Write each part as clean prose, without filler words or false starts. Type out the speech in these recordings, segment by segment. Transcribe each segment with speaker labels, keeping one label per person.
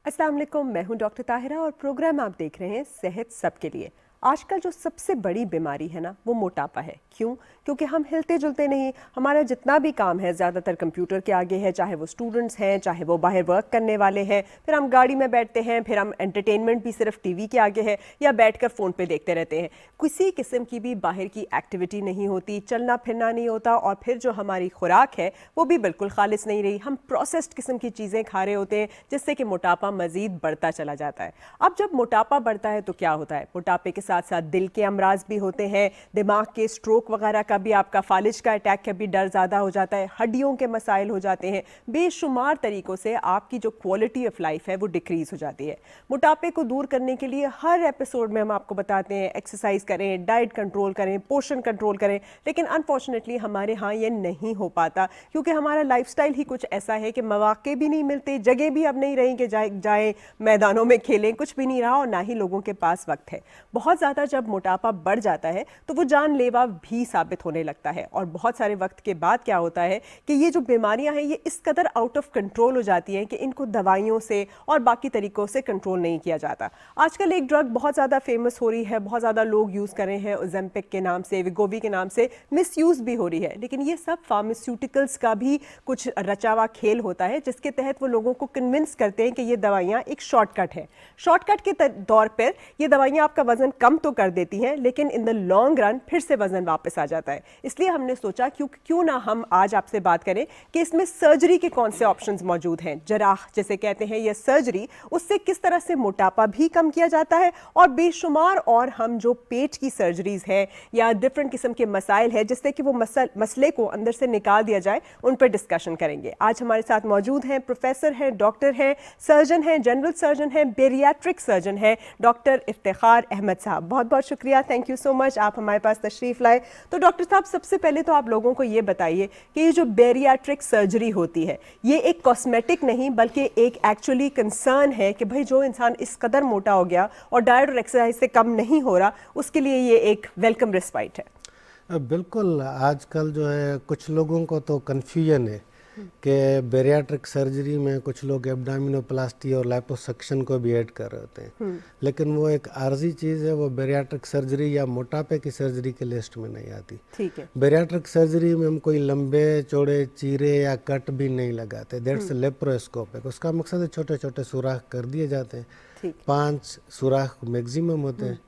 Speaker 1: अस्सलाम वालेकुम, मैं हूं डॉक्टर ताहिरा और प्रोग्राम आप देख रहे हैं सेहत सबके लिए। आजकल जो सबसे बड़ी बीमारी है ना वो मोटापा है। क्यों? क्योंकि हम हिलते जुलते नहीं, हमारा जितना भी काम है ज़्यादातर कंप्यूटर के आगे है, चाहे वो स्टूडेंट्स हैं, चाहे वो बाहर वर्क करने वाले हैं, फिर हम गाड़ी में बैठते हैं, फिर हम एंटरटेनमेंट भी सिर्फ टीवी के आगे है या बैठकर फ़ोन पे देखते रहते हैं। किसी किस्म की भी बाहर की एक्टिविटी नहीं होती, चलना फिरना नहीं होता, और फिर जो हमारी खुराक है वो भी बिल्कुल खालिस नहीं रही। हम प्रोसेस्ड किस्म की चीज़ें खा रहे होते हैं जिससे कि मोटापा मज़ीद बढ़ता चला जाता है। अब जब मोटापा बढ़ता है तो क्या होता है? मोटापे के साथ साथ दिल के अमराज भी होते हैं, दिमाग के स्ट्रोक वगैरह का भी, आपका फालिज का अटैक का भी डर ज़्यादा हो जाता है, हड्डियों के मसाइल हो जाते हैं, बेशुमार तरीक़ों से आपकी जो क्वालिटी ऑफ लाइफ है वो डिक्रीज़ हो जाती है। मोटापे को दूर करने के लिए हर एपिसोड में हम आपको बताते हैं एक्सरसाइज करें, डाइट कंट्रोल करें, पोषण कंट्रोल करें, लेकिन अनफॉर्चुनेटली हमारे यहाँ ये नहीं हो पाता क्योंकि हमारा लाइफस्टाइल ही कुछ ऐसा है कि मौके भी नहीं मिलते, जगह भी अब नहीं रही कि जाएं मैदानों में खेलें, कुछ भी नहीं रहा, और ना ही लोगों के पास वक्त है। बहुत ज़्यादा जब मोटापा बढ़ जाता है तो वो जानलेवा भी साबित होने लगता है, और बहुत सारे वक्त के बाद क्या होता है कि ये जो बीमारियां हैं ये इस कदर आउट ऑफ कंट्रोल हो जाती हैं कि इनको दवाइयों से और बाकी तरीक़ों से कंट्रोल नहीं किया जाता। आजकल एक ड्रग बहुत ज़्यादा फेमस हो रही है, बहुत ज़्यादा लोग यूज़ कर रहे हैं, ओजेम्पिक के नाम से, विगोवी के नाम से मिसयूज़ भी हो रही है, लेकिन ये सब फार्मास्यूटिकल्स का भी कुछ रचावा खेल होता है जिसके तहत वो लोगों को कन्विंस करते हैं कि ये दवाइयाँ एक शॉर्टकट है। शॉर्टकट के तौर पर ये दवाइयाँ आपका वज़न कम तो कर देती हैं, लेकिन इन द लॉन्ग रन फिर से वज़न वापस आ जाता है। इसलिए हमने सोचा क्यों ना हम आज आपसे बात करें कि इसमें सर्जरी के कौन से ऑप्शंस मौजूद हैं, जराह जैसे कहते हैं, ये सर्जरी, उससे किस तरह से मोटापा भी कम किया जाता है, और बेशुमार और हम जो पेट की सर्जरीज है या डिफरेंट किस्म के मसाइल है जिससे कि वो मसले को अंदर से निकाल दिया जाए, उन पर डिस्कशन करेंगे। आज हमारे साथ मौजूद हैं प्रोफेसर हैं, डॉक्टर हैं, सर्जन हैं, जनरल सर्जन हैं, बेरियाट्रिक सर्जन हैं, डॉक्टर इफ्तिखार अहमद साहब। बहुत बहुत शुक्रिया, थैंक यू सो मच, आप हमारे पास तशरीफ़ लाए। तो डॉक्टर साहब, सबसे पहले तो आप लोगों को ये बताइए कि ये जो बेरियाट्रिक सर्जरी होती है ये एक कॉस्मेटिक नहीं बल्कि एक एक्चुअली कंसर्न है कि भाई जो इंसान इस कदर मोटा हो गया और डाइट और एक्सरसाइज से कम नहीं हो रहा, उसके लिए ये एक वेलकम रिस्पाइट है।
Speaker 2: बिल्कुल, आजकल जो है कुछ लोगों को तो कन्फ्यूजन है कि बेरियाट्रिक सर्जरी में कुछ लोग एब्डामिनोप्लास्टी और लाइपोसक्शन को भी ऐड कर रहे होते हैं, लेकिन वो एक आर्जी चीज़ है, वो बेरियाट्रिक सर्जरी या मोटापे की सर्जरी के लिस्ट में नहीं आती।
Speaker 1: ठीक है।
Speaker 2: बेरियाट्रिक सर्जरी में हम कोई लंबे चौड़े चीरे या कट भी नहीं लगाते, दैट्स लेप्रोस्कोपिक। उसका मकसद है छोटे छोटे सुराख कर दिए जाते हैं, 5 सुराख मैक्सिमम होते हैं,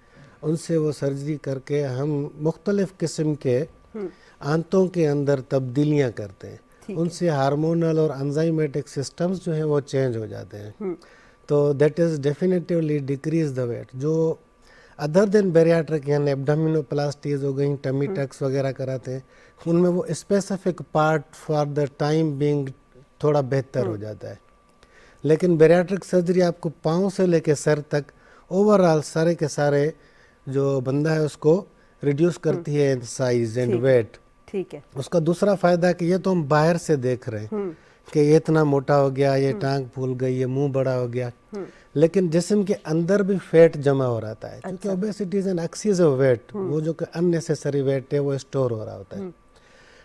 Speaker 2: उनसे वो सर्जरी करके हम मुख्तलिफ किस्म के आंतों के अंदर तब्दीलियाँ करते हैं, उनसे हार्मोनल और एंजाइमेटिक सिस्टम्स जो हैं वो चेंज हो जाते हैं। तो that is definitively decrease the weight. जो अदर देन बेरियाट्रिक यानी एब्डोमिनोप्लास्टीज हो गई, टमी टक्स वगैरह कराते हैं, उनमें वो specific part for the time being थोड़ा बेहतर हो जाता है। लेकिन बेरियाट्रिक सर्जरी आपको पाँव से लेके सर तक ओवरऑल सारे के सारे जो बंदा है उसको रिड्यूस करती है इन साइज एंड वेट।
Speaker 1: ठीक है।
Speaker 2: उसका दूसरा फायदा कि ये तो हम बाहर से देख रहे हैं कि ये इतना मोटा हो गया, ये टांग फूल गई, ये मुंह बड़ा हो गया, लेकिन जिस्म के अंदर भी फैट जमा हो रहता है, क्योंकि obesity is an excess of weight, वो जो कि अननेसेसरी वेट है वो स्टोर हो रहा होता है।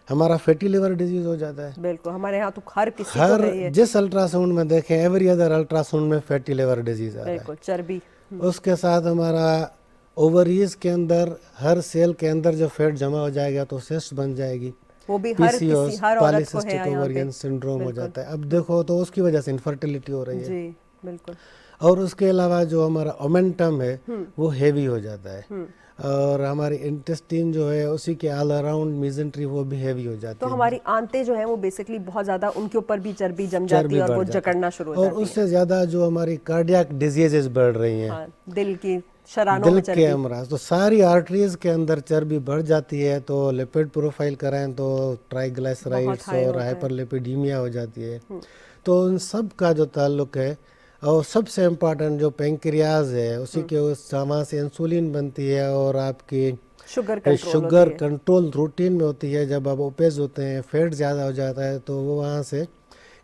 Speaker 2: हमारा फैटी लिवर डिजीज हो जाता है।
Speaker 1: बिल्कुल, हमारे यहाँ तो हर किसी को है ये।
Speaker 2: जिस अल्ट्रासाउंड में देखें, एवरी अदर अल्ट्रासाउंड में फैटी लिवर डिजीज आ रहा है,
Speaker 1: चर्बी।
Speaker 2: उसके साथ हमारा ओवरीज के अंदर हर सेल के अंदर जो फैट जमा हो जाएगा तो सिस्ट बन जाएगी,
Speaker 1: वो भी हर औरत को है,
Speaker 2: ओवरियन सिंड्रोम हो जाता है। अब देखो तो उसकी वजह से इनफर्टिलिटी हो रही है
Speaker 1: जी, बिल्कुल।
Speaker 2: और उसके अलावा जो हमारा ओमेंटम है वो हेवी हो जाता है, और हमारी इंटेस्टाइन जो है उसी के ऑल अराउंड मेजेंट्री वो भी हेवी हो जाती है।
Speaker 1: तो हमारी आंतें जो हैं वो बेसिकली बहुत ज़्यादा, उनके ऊपर भी चर्बी जम जाती है और वो जकड़ना शुरू हो जाती है।
Speaker 2: और उससे ज़्यादा जो हमारी कार्डियक डिजीजेस बढ़ रही हैं,
Speaker 1: दिल की शरानों में
Speaker 2: के अमराज, तो सारी आर्टरीज के अंदर चर्बी बढ़ जाती है। तो लिपिड प्रोफाइल कराएं तो ट्राइग्लिसराइड्स और हाइपरलिपिडीमिया हो जाती है। तो उन सब का जो ताल्लुक है, और सबसे इम्पोर्टेंट जो पेंक्रियाज है उसी के वहाँ से इंसुलिन बनती है और आपकी शुगर कंट्रोल रूटीन में होती है। जब आप ओपेज होते हैं, फैट ज़्यादा हो जाता है, तो वो वहाँ से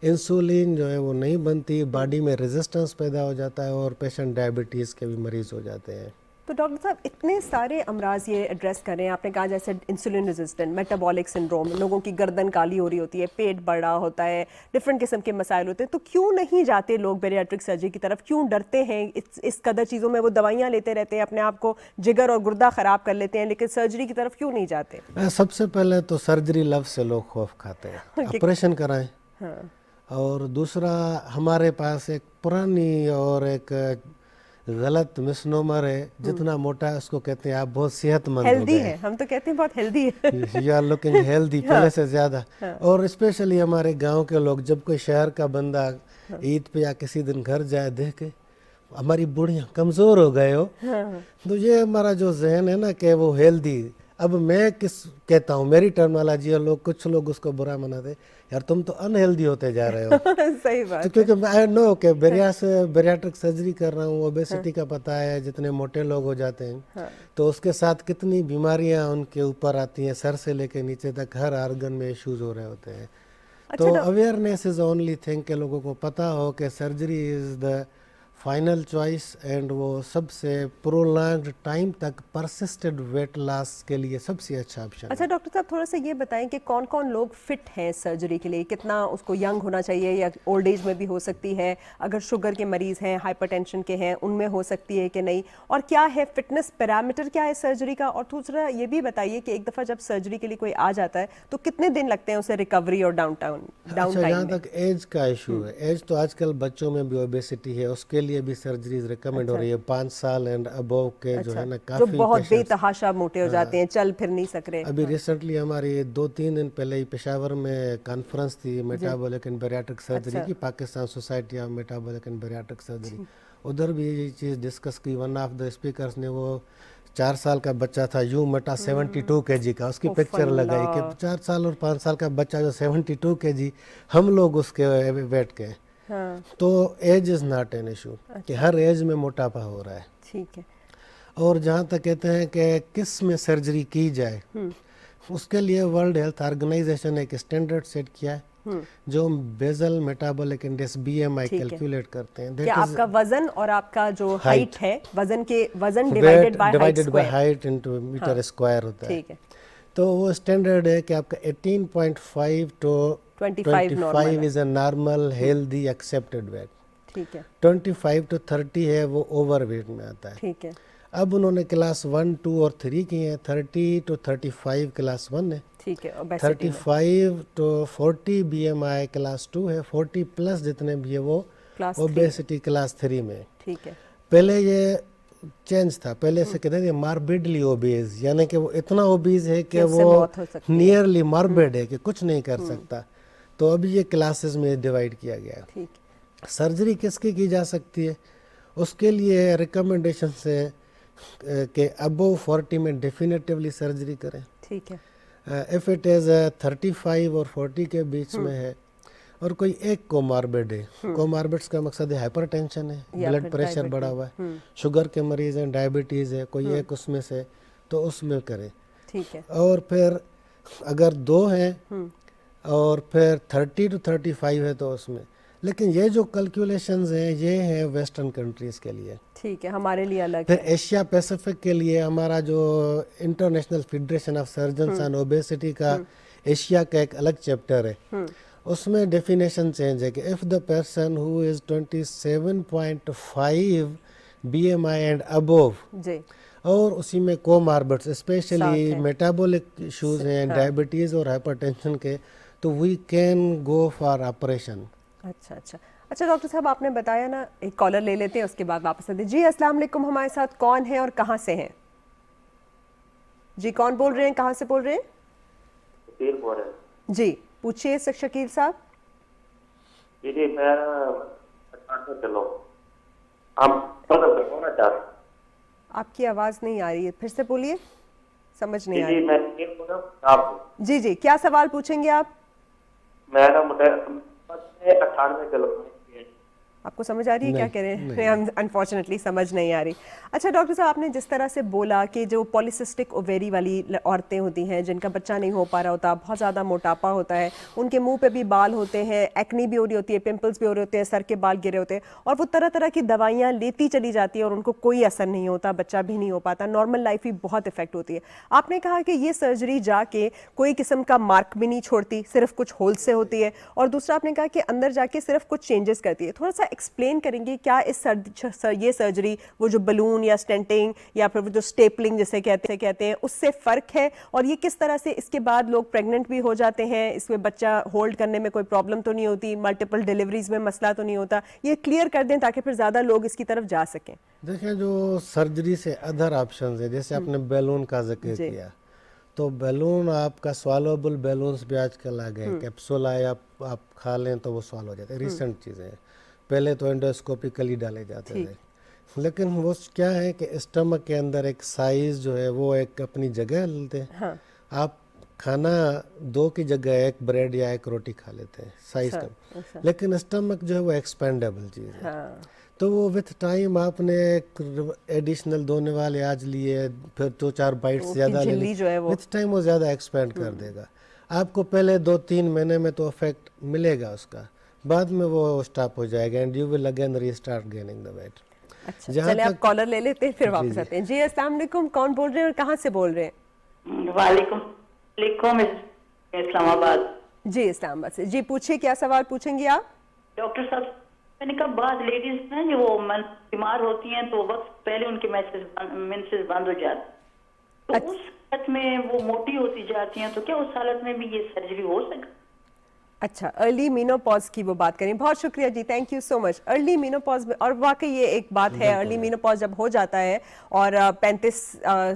Speaker 2: इंसुलिन जो है वो नहीं बनती, बॉडी में रेजिस्टेंस पैदा हो जाता है और पेशेंट डायबिटीज़ के भी मरीज़ हो जाते हैं।
Speaker 1: तो تو ڈاکٹر صاحب اتنے سارے امراض یہ ایڈریس کر رہے ہیں, آپ نے کہا جیسے انسولین ریزسٹنٹ, میٹابولک سنڈروم, لوگوں کی گردن کالی ہو رہی ہوتی ہے, پیٹ بڑا ہوتا ہے, ڈفرینٹ قسم کے مسائل ہوتے ہیں, تو کیوں نہیں جاتے لوگ بیریاٹرک سرجری کی طرف, کیوں ڈرتے ہیں اس قدر چیزوں میں, وہ دوائیاں لیتے رہتے ہیں, اپنے آپ کو جگر اور گردہ خراب کر لیتے ہیں, لیکن سرجری کی طرف کیوں نہیں جاتے؟
Speaker 2: سب سے پہلے تو سرجری لفظ سے لوگ خوف کھاتے ہیں, آپریشن کرائیں. اور دوسرا ہمارے پاس ایک پرانی اور ایک غلط مسنومر ہے, جتنا موٹا ہے اس کو کہتے ہیں آپ بہت صحت مند ہو
Speaker 1: ہیلدی
Speaker 2: گئے,
Speaker 1: ہے, ہم تو کہتے ہیں بہت ہیلدی ہے.
Speaker 2: یو آر لوکنگ ہیلدی پہلے سے زیادہ. اور اسپیشلی ہمارے گاؤں کے لوگ, جب کوئی شہر کا بندہ عید پہ یا کسی دن گھر جائے, دیکھے ہماری بوڑھیاں کمزور ہو گئے ہو, تو یہ ہمارا جو ذہن ہے نا کہ وہ ہیلدی. اب میں کس کہتا ہوں, میری ٹرمنالوجی ہے, کچھ لوگ اس کو برا مناتے, یار تم تو ان ہیلدی ہوتے جا رہے ہو.
Speaker 1: صحیح بات.
Speaker 2: تو کیونکہ آئی نو کہ بیریاٹرک سرجری کر رہا ہوں, اوبیسٹی کا پتہ ہے, جتنے موٹے لوگ ہو جاتے ہیں تو اس کے ساتھ کتنی بیماریاں ان کے اوپر آتی ہیں, سر سے لے کے نیچے تک ہر آرگن میں ایشوز ہو رہے ہوتے ہیں. تو اویئرنیس از اونلی تھنگ کہ لوگوں کو پتہ ہو کہ surgery is the final choice, and وہ سب سے پرولانگڈ ٹائم تک پرسسٹڈ ویٹ لاس کے لیے سب سے اچھا آپشن.
Speaker 1: اچھا ڈاکٹر صاحب تھوڑا سا یہ بتائیں کہ کون کون لوگ فٹ ہیں سرجری کے لیے, کتنا اس کو ینگ ہونا چاہیے یا اولڈ ایج میں بھی ہو سکتی ہے, اگر شوگر کے مریض ہیں, ہائپر ٹینشن کے ہیں, ان میں ہو سکتی ہے کہ نہیں, اور کیا ہے فٹنس پیرامیٹر کیا ہے سرجری کا, اور دوسرا یہ بھی بتائیے کہ ایک دفعہ جب سرجری کے لیے کوئی آ جاتا ہے تو کتنے دن لگتے ہیں اسے ریکوری اور ڈاؤن ٹائم
Speaker 2: اچھا, جہاں تک ایج کا ایشو ہے, ایج تو آج کل بچوں میں بھی اوبیسٹی ہے, اس کے لیے بھی سرجریز ریکمینڈ ہو رہی ہے, 5 سال اینڈ ابو کے جو ہے نا
Speaker 1: جو
Speaker 2: کافی
Speaker 1: بہت بے تحاشا موٹے ہو جاتے ہیں, چل پھر نہیں سک رہے.
Speaker 2: ابھی ریسنٹلی ہماری 2-3 دن پہلے ہی پشاور میں کانفرنس تھی میٹابولک اینڈ بیریاٹرک سرجری کی, Pakistan society of metabolic and bariatric surgery. ادھر بھی یہ چیز ڈسکس کی. ون آف دا اسپیکرز نے وہ 4 سال کا بچہ تھا, یوں مٹا 72 kg کا, اس کی پکچر لگائی کہ 4 سال اور 5 سال کا بچہ جو 72 kg, ہم لوگ اس کے ویٹ کے. تو age is not an issue, کہ ہر ایج میں موٹاپا ہو رہا ہے.
Speaker 1: ٹھیک ہے.
Speaker 2: اور جہاں تک کہتے ہیں کہ کس میں سرجری کی جائے, اس کے لیے ورلڈ ہیلتھ آرگنائزیشن ایک اسٹینڈرڈ سیٹ کیا ہے, جو bezel metabolic index BMI calculate کرتے ہیں.
Speaker 1: کہ آپ کا وزن اور آپ کا جو ہائٹ ہے, وزن divided by
Speaker 2: height into meter square ہوتا ہے.
Speaker 1: ٹھیک ہے.
Speaker 2: تو وہ اسٹینڈرڈ ہے کہ آپ کا 18.5 to 25 is a normal healthy accepted weight.
Speaker 1: ٹھیک ہے.
Speaker 2: 25 to 30 ہے وہ اوور ویٹ میں آتا ہے.
Speaker 1: ٹھیک ہے.
Speaker 2: اب انہوں نے کلاس 1, 2 اور 3 کی ہیں. 30 to 35 کلاس 1 ہے.
Speaker 1: ٹھیک ہے.
Speaker 2: 35 to 40 BMI کلاس 2 ہے. 40 پلس جتنے بھی ہے وہ اوبیسٹی کلاس 3 میں.
Speaker 1: ٹھیک ہے.
Speaker 2: پہلے یہ چینج تھا, پہلے سے کہتے ہیں ماربیڈلی اوبیز, یعنی کہ وہ اتنا اوبیز ہے کہ وہ نیئرلی ماربیڈ ہے کہ کچھ نہیں کر سکتا. تو ابھی یہ کلاسز میں ڈیوائیڈ کیا گیا ہے. سرجری کس کی جا سکتی ہے, اس کے لیے ریکمنڈیشن ہے کہ ابو 40 میں ڈیفینیٹیولی سرجری کریں.
Speaker 1: ٹھیک ہے.
Speaker 2: ایف اٹ از 35 اور 40 کے بیچ میں ہے, اور کوئی ایک کوماربڈ ہے. کوماربڈس کا مقصد ہے ہائپر ٹینشن ہے, بلڈ پریشر بڑھا ہوا ہے, شوگر کے مریض ہیں, ڈائبٹیز ہے, کوئی ایک اس میں سے, تو اس میں کریں.
Speaker 1: ٹھیک ہے.
Speaker 2: اور پھر اگر 2 ہیں اور پھر 30 to 35 ہے تو اس میں. لیکن یہ جو کیلکولیشنز ہیں یہ ہیں ویسٹرن کنٹریز کے لیے.
Speaker 1: ٹھیک ہے. ہمارے لیے الگ.
Speaker 2: پھر ایشیا پیسیفک کے لیے ہمارا جو international federation of surgeons on obesity کا ایشیا کا ایک الگ چیپٹر ہے, اس میں ڈیفینیشن چینج ہے کہ if the person who is 27.5 BMI and above, اور اسی میں کوماربڈس اسپیشلی میٹابولک ایشوز ہیں, ڈائبٹیز اور ہائپر ٹینشن کے, تو we can go for operation.
Speaker 1: اچھا اچھا. اچھا ڈاکٹر صاحب آپ نے بتایا نا, ایک کالر لے لیتے ہیں اس کے بعد واپس آتے ہیں. جی السلام علیکم, ہمارے ساتھ کون ہے اور کہاں سے ہیں؟ جی کون بول رہے ہیں, کہاں سے بول رہے ہیں؟
Speaker 3: شکیل بول رہے ہیں.
Speaker 1: جی پوچھیے شکیل صاحب.
Speaker 3: جی میں 98 کلو ہونا چاہتا ہوں.
Speaker 1: آپ کی آواز نہیں آ رہی ہے, پھر سے بولیے, سمجھ نہیں آ
Speaker 3: رہی.
Speaker 1: جی جی کیا سوال پوچھیں گے آپ؟
Speaker 3: میرا 98 کلو.
Speaker 1: آپ کو سمجھ آ رہی ہے کیا کہہ رہے ہیں؟ ہم انفارچونیٹلی سمجھ نہیں آ رہی. اچھا ڈاکٹر صاحب، آپ نے جس طرح سے بولا کہ جو پالیسسٹک اوویری والی عورتیں ہوتی ہیں جن کا بچہ نہیں ہو پا رہا ہوتا، بہت زیادہ موٹاپا ہوتا ہے، ان کے منہ پہ بھی بال ہوتے ہیں، ایکنی بھی ہو رہی ہوتی ہے، پمپلس بھی ہو رہے ہوتے ہیں، سر کے بال گرے ہوتے ہیں، اور وہ طرح طرح کی دوائیاں لیتی چلی جاتی ہیں اور ان کو کوئی اثر نہیں ہوتا، بچہ بھی نہیں ہو پاتا، نارمل لائف بھی بہت افیکٹ ہوتی ہے. آپ نے کہا کہ یہ سرجری جا کے کوئی قسم کا مارک بھی نہیں چھوڑتی، صرف کچھ ہول سے ہوتی ہے، اور دوسرا آپ نے کہا کہ اندر جا کے صرف کچھ چینجز کرتی ہے. تھوڑا سا ایکسپلین کریں گے کیا اس یہ سرجری، وہ جو بلون یا سٹینٹنگ یا پھر وہ جو سٹیپلنگ جسے کہتے ہیں، اس سے فرق ہے، اور یہ کس طرح سے اس کے بعد لوگ پریگننٹ بھی ہو جاتے ہیں، اس میں بچہ ہولڈ کرنے میں کوئی پرابلم تو نہیں ہوتی، ملٹیپل ڈیلیوریز میں مسئلہ تو نہیں ہوتا؟ یہ کلیئر کر دیں تاکہ پھر زیادہ لوگ اس کی طرف جا سکیں.
Speaker 2: دیکھیں جو سرجری سے ادر آپشنز ہیں، جیسے آپ نے بیلون کا ذکر کیا، تو بیلون آپ کا سوالوبل بیلونز بھی آج کل آ گئے، کیپسول آئے، آپ کھا لیں تو وہ سوال ہو جاتے ہیں، ریسنٹ چیزیں ہیں. پہلے تو انڈوسکوپیکلی ڈالے جاتے تھے، لیکن وہ کیا ہے کہ اسٹمک کے اندر ایک سائز جو ہے وہ ایک اپنی جگہ لیتے ہیں. آپ کھانا 2 کی جگہ 1 بریڈ یا 1 روٹی کھا لیتے ہیں سائز کا، لیکن اسٹمک جو ہے وہ ایکسپینڈیبل چیز ہے. تو وہ وتھ ٹائم آپ نے ایک ایڈیشنل 2 نوالے آج لیے، پھر 2-4 بائٹس زیادہ لے لی، وتھ ٹائم وہ زیادہ ایکسپینڈ کر دے گا. آپ کو پہلے 2-3 مہینے میں تو افیکٹ ملے گا اس کا، بعد میں وہ اسٹاپ ہو جائے گا and you will again restart gaining the weight.
Speaker 1: اچھا چلے آپ کالر لے لیتے ہیں پھر واپس آتے ہیں. جی السلام علیکم، کون بول رہے ہیں اور کہاں سے بول رہے ہیں؟
Speaker 4: وعلیکم السلام، اسلام آباد.
Speaker 1: جی اسلام آباد سے. جی پوچھیے، کیا سوال پوچھیں گی آپ؟
Speaker 4: ڈاکٹر صاحب میں نے کہا بعض لیڈیز ہیں جو وہ بیمار ہوتی ہیں تو وقت پہلے ان کے مینسز بند ہو جاتے، تو اس حالت میں وہ موٹی ہوتی جاتی ہیں، تو کیا اس حالت میں بھی یہ سرجری ہو سکتی؟
Speaker 1: اچھا، ارلی مینوپاز کی وہ بات کریں. بہت شکریہ جی، thank you so much. Early menopause, اور واقعی یہ ایک بات ہے، ارلی مینوپاز جب ہو جاتا ہے اور 35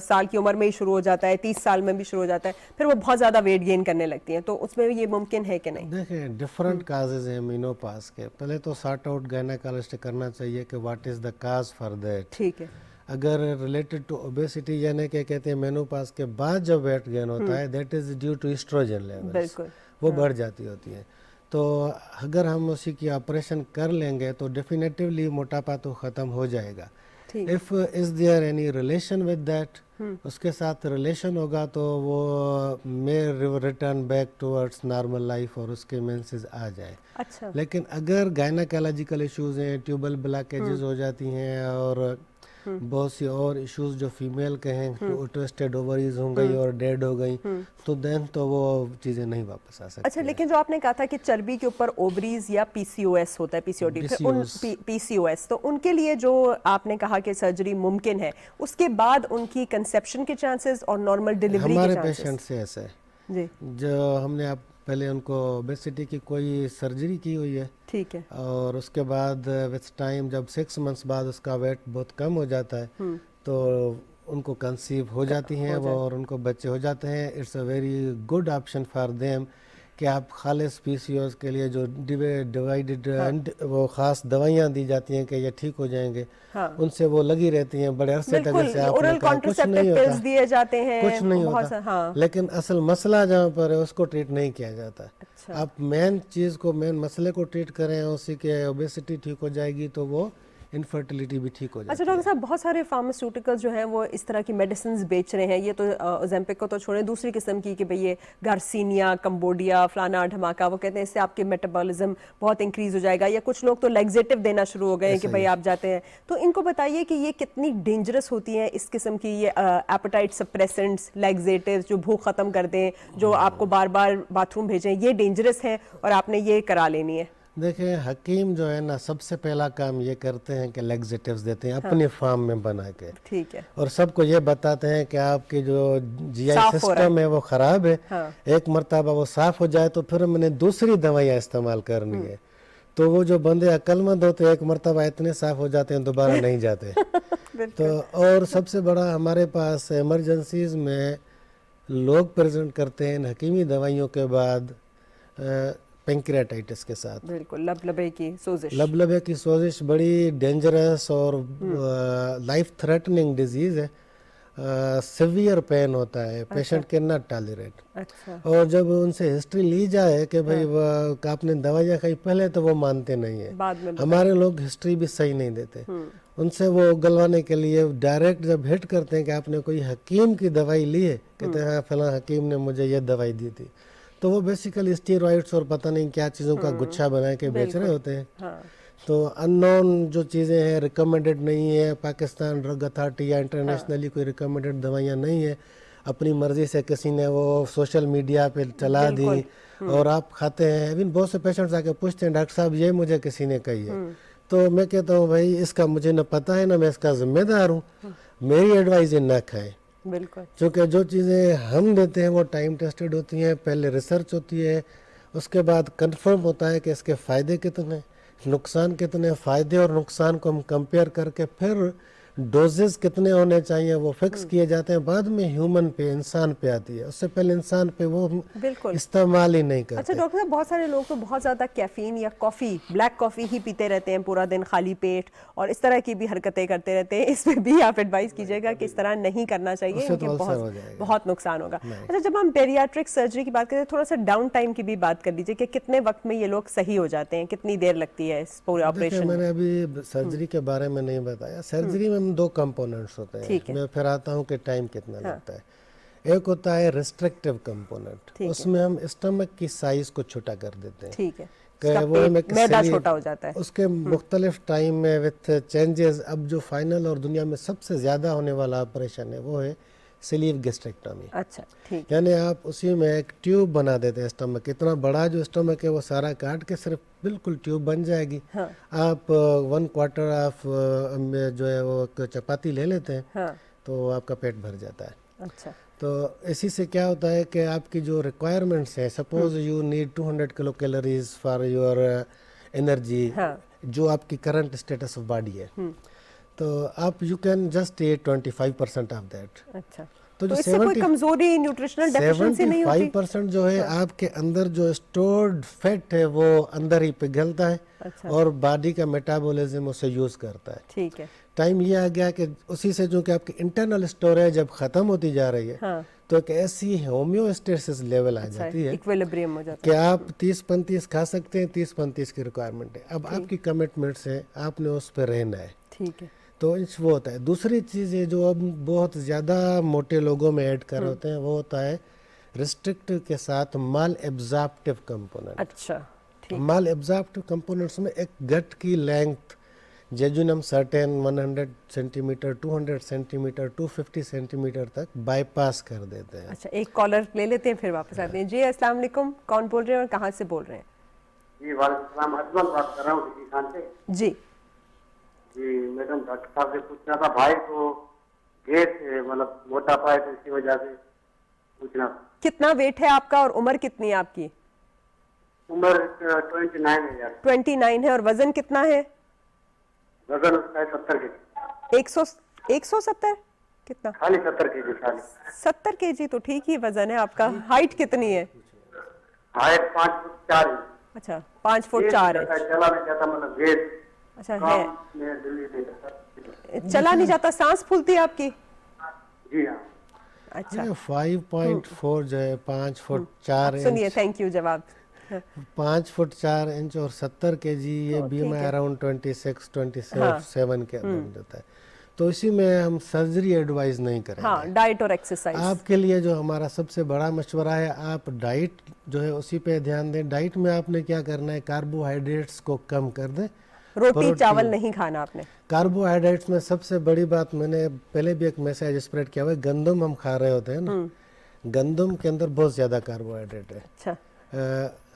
Speaker 1: سال کی عمر میں ہی شروع ہو جاتا ہے، 30 سال میں بھی شروع ہو جاتا ہے، پھر وہ بہت زیادہ ویٹ گین کرنے لگتی ہیں، تو اس میں یہ ممکن ہے کہ نہیں؟
Speaker 2: دیکھیں ڈفرینٹ کازز ہیں مینوپاز کے. پہلے تو سارٹ آؤٹ گائنیکالوجسٹ کرنا چاہیے کہ what is the cause for that.
Speaker 1: ٹھیک ہے.
Speaker 2: اگر ریلیٹڈ ٹو اوبیسٹی، یعنی کہ کہتے ہیں مینوپاز کے بعد جب ویٹ گین ہوتا ہے، that is due to estrogen levels,
Speaker 1: بالکل
Speaker 2: وہ بڑھ جاتی ہوتی ہیں. تو اگر ہم اسی کی آپریشن کر لیں گے تو ڈیفینیٹیولی موٹاپا تو ختم ہو جائے گا. If is there any relation with that, اس کے ساتھ ریلیشن ہوگا تو وہ میں return back towards normal life اور اس کے مینسز آ جائیں.
Speaker 1: اچھا.
Speaker 2: لیکن اگر گائنیکالوجیکل ایشوز ہیں، ٹیوبل بلاکیجز ہو جاتی ہیں اور بہت سی اور ایشوز جو فیمیل کے ہیں، ٹویسٹڈ اووریز ہو گئی اور ڈیڈ ہو گئی، تو دین تو وہ چیزیں نہیں واپس آ سکتی.
Speaker 1: اچھا، لیکن جو آپ نے کہا تھا کہ چربی کے اوپر اووریز یا پی سی او ایس ہوتا ہے، پی سی او ڈی، پی سی او ایس، تو ان کے لیے جو آپ نے کہا کہ سرجری ممکن ہے، اس کے بعد ان کی کنسیپشن کے چانسز اور نارمل ڈیلیوری کے چانسز؟
Speaker 2: ہمارے پیشنٹ سے ایسا ہے
Speaker 1: جی،
Speaker 2: جو ہم نے پہلے ان کو اوبیسٹی کی کوئی سرجری کی ہوئی ہے،
Speaker 1: ٹھیک ہے،
Speaker 2: اور اس کے بعد وتھ ٹائم جب 6 منتھس بعد اس کا ویٹ بہت کم ہو جاتا ہے تو ان کو کنسیو ہو جاتی ہیں وہ اور ان کو بچے ہو جاتے ہیں. It's a very good option for them کہ آپ خالص پی سی اوز کے لیے جو ڈیوائیڈڈ وہ خاص دوائیاں دی جاتی ہیں کہ یہ ٹھیک ہو جائیں گے، ان سے وہ لگی رہتی ہیں بڑے عرصے تک. جیسے آپ نے کہا کچھ نہیں ہوتا، کچھ نہیں ہوتا، لیکن اصل مسئلہ جہاں پر ہے اس کو ٹریٹ نہیں کیا جاتا. آپ مین چیز کو، مین مسئلے کو ٹریٹ کریں، اسی کے اوبیسٹی ٹھیک ہو جائے گی تو وہ انفرٹیلیٹی بھی ٹھیک ہو جاتی ہے.
Speaker 1: اچھا ڈاکٹر صاحب، بہت سارے فارماسیوٹیکل جو ہیں وہ اس طرح کی میڈیسنز بیچ رہے ہیں، یہ تو اوزیمپک کو تو چھوڑیں، دوسری قسم کی کہ بھئی یہ گارسینیا، کمبوڈیا، فلانا ڈھماکا، وہ کہتے ہیں اس سے آپ کے میٹابولزم بہت انکریز ہو جائے گا، یا کچھ لوگ تو لیگزیٹو دینا شروع ہو گئے ہیں کہ بھئی آپ جاتے ہیں. تو ان کو بتائیے کہ یہ کتنی ڈینجرس ہوتی ہیں اس قسم کی یہ ایپیٹائٹ سپریسنٹس، لیگزیٹوز جو بھوک ختم کر دیں، جو آپ کو بار بار باتھ روم بھیجیں، یہ ڈینجرس ہیں اور آپ نے یہ کرا لینی ہے؟
Speaker 2: دیکھیں حکیم جو ہے نا، سب سے پہلا کام یہ کرتے ہیں کہ لیگزیٹیوز دیتے ہیں اپنے فارم میں بنا کے،
Speaker 1: ٹھیک ہے،
Speaker 2: اور سب کو یہ بتاتے ہیں کہ آپ کی جو جی آئی سسٹم ہے وہ خراب ہے، ایک مرتبہ وہ صاف ہو جائے تو پھر ہم نے دوسری دوائیاں استعمال کرنی ہے. تو وہ جو بندے عقل مند ہوتے ایک مرتبہ اتنے صاف ہو جاتے ہیں دوبارہ نہیں جاتے. تو اور سب سے بڑا ہمارے پاس ایمرجنسیز میں لوگ پریزنٹ کرتے ہیں حکیمی دوائیوں کے بعد پینکریاٹائٹس کے ساتھ.
Speaker 1: بالکل، لبلبے کی سوزش.
Speaker 2: لبلبے کی سوزش بڑی ڈینجرس اور لائف تھریٹننگ ڈیزیز ہے، सिवियर पेन होता है, पेशेंट कैन नॉट टॉलरेट।
Speaker 1: अच्छा
Speaker 2: और जब उनसे हिस्ट्री ली जाए कि भाई आपने दवाइयाँ खाई पहले, तो वो मानते नहीं है।
Speaker 1: बाद में
Speaker 2: हमारे लोग हिस्ट्री भी सही नहीं देते, उनसे वो उगलवाने के लिए डायरेक्ट जब हिट करते हैं कि आपने कोई हकीम की दवाई ली है, कहते हैं हाँ फलां हकीम ने मुझे ये दवाई दी थी, तो वो बेसिकली स्टीरॉइड्स और पता नहीं क्या चीज़ों का गुच्छा बना के बेच रहे होते हैं।
Speaker 1: हाँ
Speaker 2: तो अननोन जो चीज़ें हैं, रिकमेंडेड नहीं है, पाकिस्तान ड्रग अथॉरिटी या इंटरनेशनली कोई रिकमेंडेड दवाइयाँ नहीं है, अपनी मर्जी से किसी ने वो सोशल मीडिया पे चला दी और आप खाते हैं। इवन बहुत से पेशेंट्स आके पूछते हैं डॉक्टर साहब ये मुझे किसी ने कही है, तो मैं कहता हूँ भाई इसका मुझे न पता है ना मैं इसका जिम्मेदार हूँ, मेरी एडवाइस है ना खाएं।
Speaker 1: बिल्कुल
Speaker 2: क्योंकि जो चीज़ें हम देते हैं वो टाइम टेस्टेड होती हैं, पहले रिसर्च होती है, उसके बाद कंफर्म होता है कि इसके फ़ायदे कितने, नुकसान कितने, फ़ायदे और नुकसान को हम कंपेयर करके फिर डोजेस कितने होने चाहिए वो फिक्स किए जाते हैं। बाद में ह्यूमन पे, इंसान पे आती है, उससे पहले इंसान पे वो
Speaker 1: बिल्कुल
Speaker 2: इस्तेमाल ही नहीं
Speaker 1: अच्छा
Speaker 2: करते।
Speaker 1: डॉक्टर साहब, बहुत सारे लोग तो बहुत ज़्यादा कैफीन या कॉफ़ी, ब्लैक कॉफ़ी ही पीते रहते हैं पूरा दिन खाली पेट, और इस तरह की भी हरकतें करते रहते हैं। इसमें भी आप एडवाइस कीजिएगा कि इस तरह नहीं करना चाहिए,
Speaker 2: उससे तो
Speaker 1: क्योंकि
Speaker 2: अल्सर हो
Speaker 1: बहुत
Speaker 2: जाएगा।
Speaker 1: बहुत नुकसान होगा। अच्छा, जब हम पेरियाट्रिक सर्जरी की बात करें, थोड़ा सा डाउन टाइम की भी बात कर लीजिए कि कितने वक्त में ये लोग सही हो जाते हैं, कितनी देर लगती है इस पूरे
Speaker 2: देखिए,
Speaker 1: ऑपरेशन में?
Speaker 2: मैंने अभी सर्जरी के बारे में नहीं बताया। सर्जरी में हम दो कंपोनेंट्स होते हैं,
Speaker 1: ठीक है।
Speaker 2: मैं फिर आता हूँ कि टाइम कितना लगता है। एक होता है रिस्ट्रिक्टिव कंपोनेंट,
Speaker 1: ठीक है।
Speaker 2: उसमें हम स्टमक की साइज को छोटा कर देते हैं
Speaker 1: ठीक है,
Speaker 2: कि
Speaker 1: उसका
Speaker 2: वो
Speaker 1: पेट,
Speaker 2: हमें
Speaker 1: मैदा
Speaker 2: किसी
Speaker 1: छोटा हो जाता है।
Speaker 2: उसके मुख्तलिफ टाइम में विथ चेंजेस। अब जो फाइनल और दुनिया में सबसे ज़्यादा होने वाला ऑपरेशन है वो है स्लीव गैस्ट्रेक्टोमी।
Speaker 1: अच्छा ठीक है,
Speaker 2: यानी आप उसी में एक ट्यूब बना देते हैं स्टमक, इतना बड़ा जो स्टमक है वो सारा काट के सिर्फ बिल्कुल ट्यूब बन जाएगी।
Speaker 1: हाँ।
Speaker 2: आप 1/4 ऑफ जो है वो एक चपाती ले लेते हैं,
Speaker 1: हाँ
Speaker 2: तो आपका पेट भर जाता है।
Speaker 1: अच्छा
Speaker 2: तो इसी से क्या होता है कि आपकी जो रिक्वायरमेंट्स हैं, suppose you need 200 kilo calories for your energy,
Speaker 1: हाँ।
Speaker 2: जो आपकी करंट स्टेटस ऑफ बॉडी है, तो आप you can just eat 25% of that.
Speaker 1: अच्छा,
Speaker 2: तो
Speaker 1: तो
Speaker 2: जो
Speaker 1: इससे कोई कमजोरी, न्यूट्रिशनल डेफिशिएंसी नहीं होती?
Speaker 2: 75% जो है आपके अंदर जो स्टोर्ड फैट है वो अंदर ही पिघलता है।
Speaker 1: अच्छा।
Speaker 2: और बॉडी का मेटाबॉलिज्म उसे यूज करता है।
Speaker 1: ठीक है,
Speaker 2: टाइम ये आ गया कि उसी से जो कि आपकी इंटरनल स्टोरेज जब खत्म होती जा रही है,
Speaker 1: हाँ।
Speaker 2: तो एक ऐसी होम्योस्टेसिस लेवल आ जाती है
Speaker 1: इक्विलिब्रियम हो जाता
Speaker 2: कि आप 30-35 खा सकते हैं, 30-35 की रिक्वायरमेंट है। अब आपकी कमिटमेंट से आपने उस पर रहना है,
Speaker 1: है। ठीक है,
Speaker 2: तो वो होता है। दूसरी चीज़ है जो अब बहुत ज़्यादा मोटे लोगों में ऐड कर होते हैं, वो होता है रिस्ट्रिक्टिव के साथ माल एब्जॉर्प्टिव कंपोनेंट।
Speaker 1: अच्छा ठीक,
Speaker 2: माल एब्जॉर्प्टिव कंपोनेंट्स में एक गट की length jejunum certain 100 centimetre, 200 centimetre, 250 centimetre तक बाईपास कर देते हैं।
Speaker 1: अच्छा एक कॉलर ले लेते हैं फिर वापस आते हैं। जी अस्सलाम वालेकुम, कौन बोल रहे हैं और कहाँ से बोल रहे हैं?
Speaker 3: जी वालेकुम सलाम, अजमल बात कर रहा हूँ किसी खान से।
Speaker 1: जी
Speaker 3: जी मैडम, डॉक्टर साहब से पूछना था, भाई को गैस मतलब मोटापा है तो इसी वजह से पूछना।
Speaker 1: कितना वेट है आपका और उम्र कितनी है आपकी?
Speaker 3: उम्र 29 है यार।
Speaker 1: 29 है, और वजन कितना है?
Speaker 3: वजन उसका है 70 के,
Speaker 1: 170 कितना?
Speaker 3: खाली 70 के जी खाली।
Speaker 1: 70 kg तो ठीक ही वजन है आपका। हाइट कितनी है?
Speaker 3: Height 5 foot 4 inch.
Speaker 1: अच्छा 5 फुट 4 इंच।
Speaker 3: चला नहीं जाता, मतलब गैस
Speaker 1: अच्छा है,
Speaker 3: काम में दिल्ली से।
Speaker 1: चला नहीं जाता, सांस फूलती है आपकी?
Speaker 3: जी हाँ।
Speaker 1: अच्छा
Speaker 2: 5.4 जो है 5 फुट 4
Speaker 1: सुनिए,
Speaker 2: इंच,
Speaker 1: थैंक यू जवाब।
Speaker 2: 5 फुट 4 इंच और 70 kg, ये बीमा अराउंड 26-27 के अंदर जाता है। तो इसी में हम सर्जरी एडवाइस नहीं करेंगे।
Speaker 1: हाँ, डाइट और एक्सरसाइज।
Speaker 2: आपके लिए जो हमारा सबसे बड़ा मशवरा है, आप डाइट जो है उसी पे ध्यान दें। डाइट में आपने क्या करना है, कार्बोहाइड्रेट्स को कम कर दें।
Speaker 1: रोटी चावल नहीं खाना आपने।
Speaker 2: कार्बोहाइड्रेट्स में सबसे बड़ी बात, मैंने पहले भी एक मैसेज स्प्रेड किया हुआ है, गंदम हम खा रहे होते हैं ना, गंदम के अंदर बहुत ज़्यादा कार्बोहाइड्रेट है।
Speaker 1: अच्छा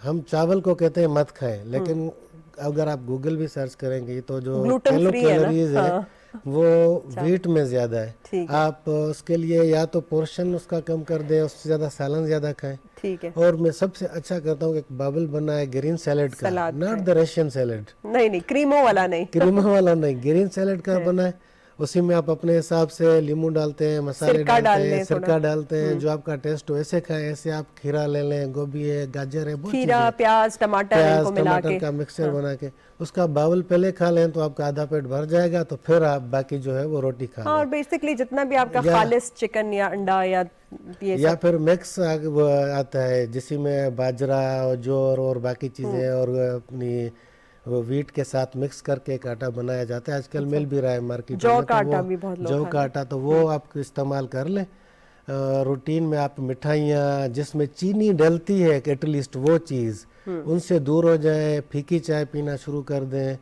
Speaker 2: हम चावल को कहते हैं मत खाएं, लेकिन अगर आप गूगल भी सर्च करेंगे तो जो
Speaker 1: Gluten free है ना?
Speaker 2: कैलोरीज है वो वीट में ज़्यादा है।
Speaker 1: ठीक
Speaker 2: आप उसके लिए या तो पोर्शन उसका कम कर दें, उससे ज़्यादा सालन ज़्यादा खाएं।
Speaker 1: ठीक है,
Speaker 2: और मैं सबसे अच्छा करता हूँ, एक बाबल बना है ग्रीन सैलेड का,
Speaker 1: सलाद
Speaker 2: नॉट द रशियन सैलेड,
Speaker 1: नहीं क्रीमो वाला नहीं।
Speaker 2: क्रीमा वाला नहीं, ग्रीन सैलेड का बना है। उसी में आप अपने हिसाब से नींबू डालते हैं, मसाले
Speaker 1: सिरका डाल
Speaker 2: डालते हैं,
Speaker 1: लें
Speaker 2: सिरका
Speaker 1: थोड़ा।
Speaker 2: डालते हैं, जो आपका टेस्ट हो ऐसे खाएं। ऐसे आप खीरा ले लें, गोभी है, गाजर है, बहुत
Speaker 1: खीरा,
Speaker 2: चीजें हैं।
Speaker 1: प्याज, टमाटर
Speaker 2: प्याज
Speaker 1: इनको मिला
Speaker 2: टमाटर
Speaker 1: के।
Speaker 2: का मिक्सचर बना के उसका बाउल पहले खा लें तो आपका आधा पेट भर जाएगा, तो फिर आप बाकी जो है वो रोटी खा
Speaker 1: हाँ, और
Speaker 2: लें।
Speaker 1: बेसिकली जितना भी आपका
Speaker 2: या-
Speaker 1: खालिस चिकन या अंडा या ये
Speaker 2: या
Speaker 1: सब।
Speaker 2: फिर मिक्स वो आता है जिसमें बाजरा और ज्वार और बाकी चीजें और अपनी वो व्हीट के साथ मिक्स करके एक आटा बनाया जाता है। आजकल मिल भी रहा है मार्केट में।
Speaker 1: जौ का
Speaker 2: तो
Speaker 1: आटा
Speaker 2: वो
Speaker 1: भी बहुत लोग
Speaker 2: जौ
Speaker 1: खा
Speaker 2: का आटा तो वो आप इस्तेमाल कर लें। रूटीन में आप मिठाइयाँ जिसमें चीनी डलती है एटलीस्ट वो चीज़ उनसे दूर हो जाए। फीकी चाय पीना शुरू कर दें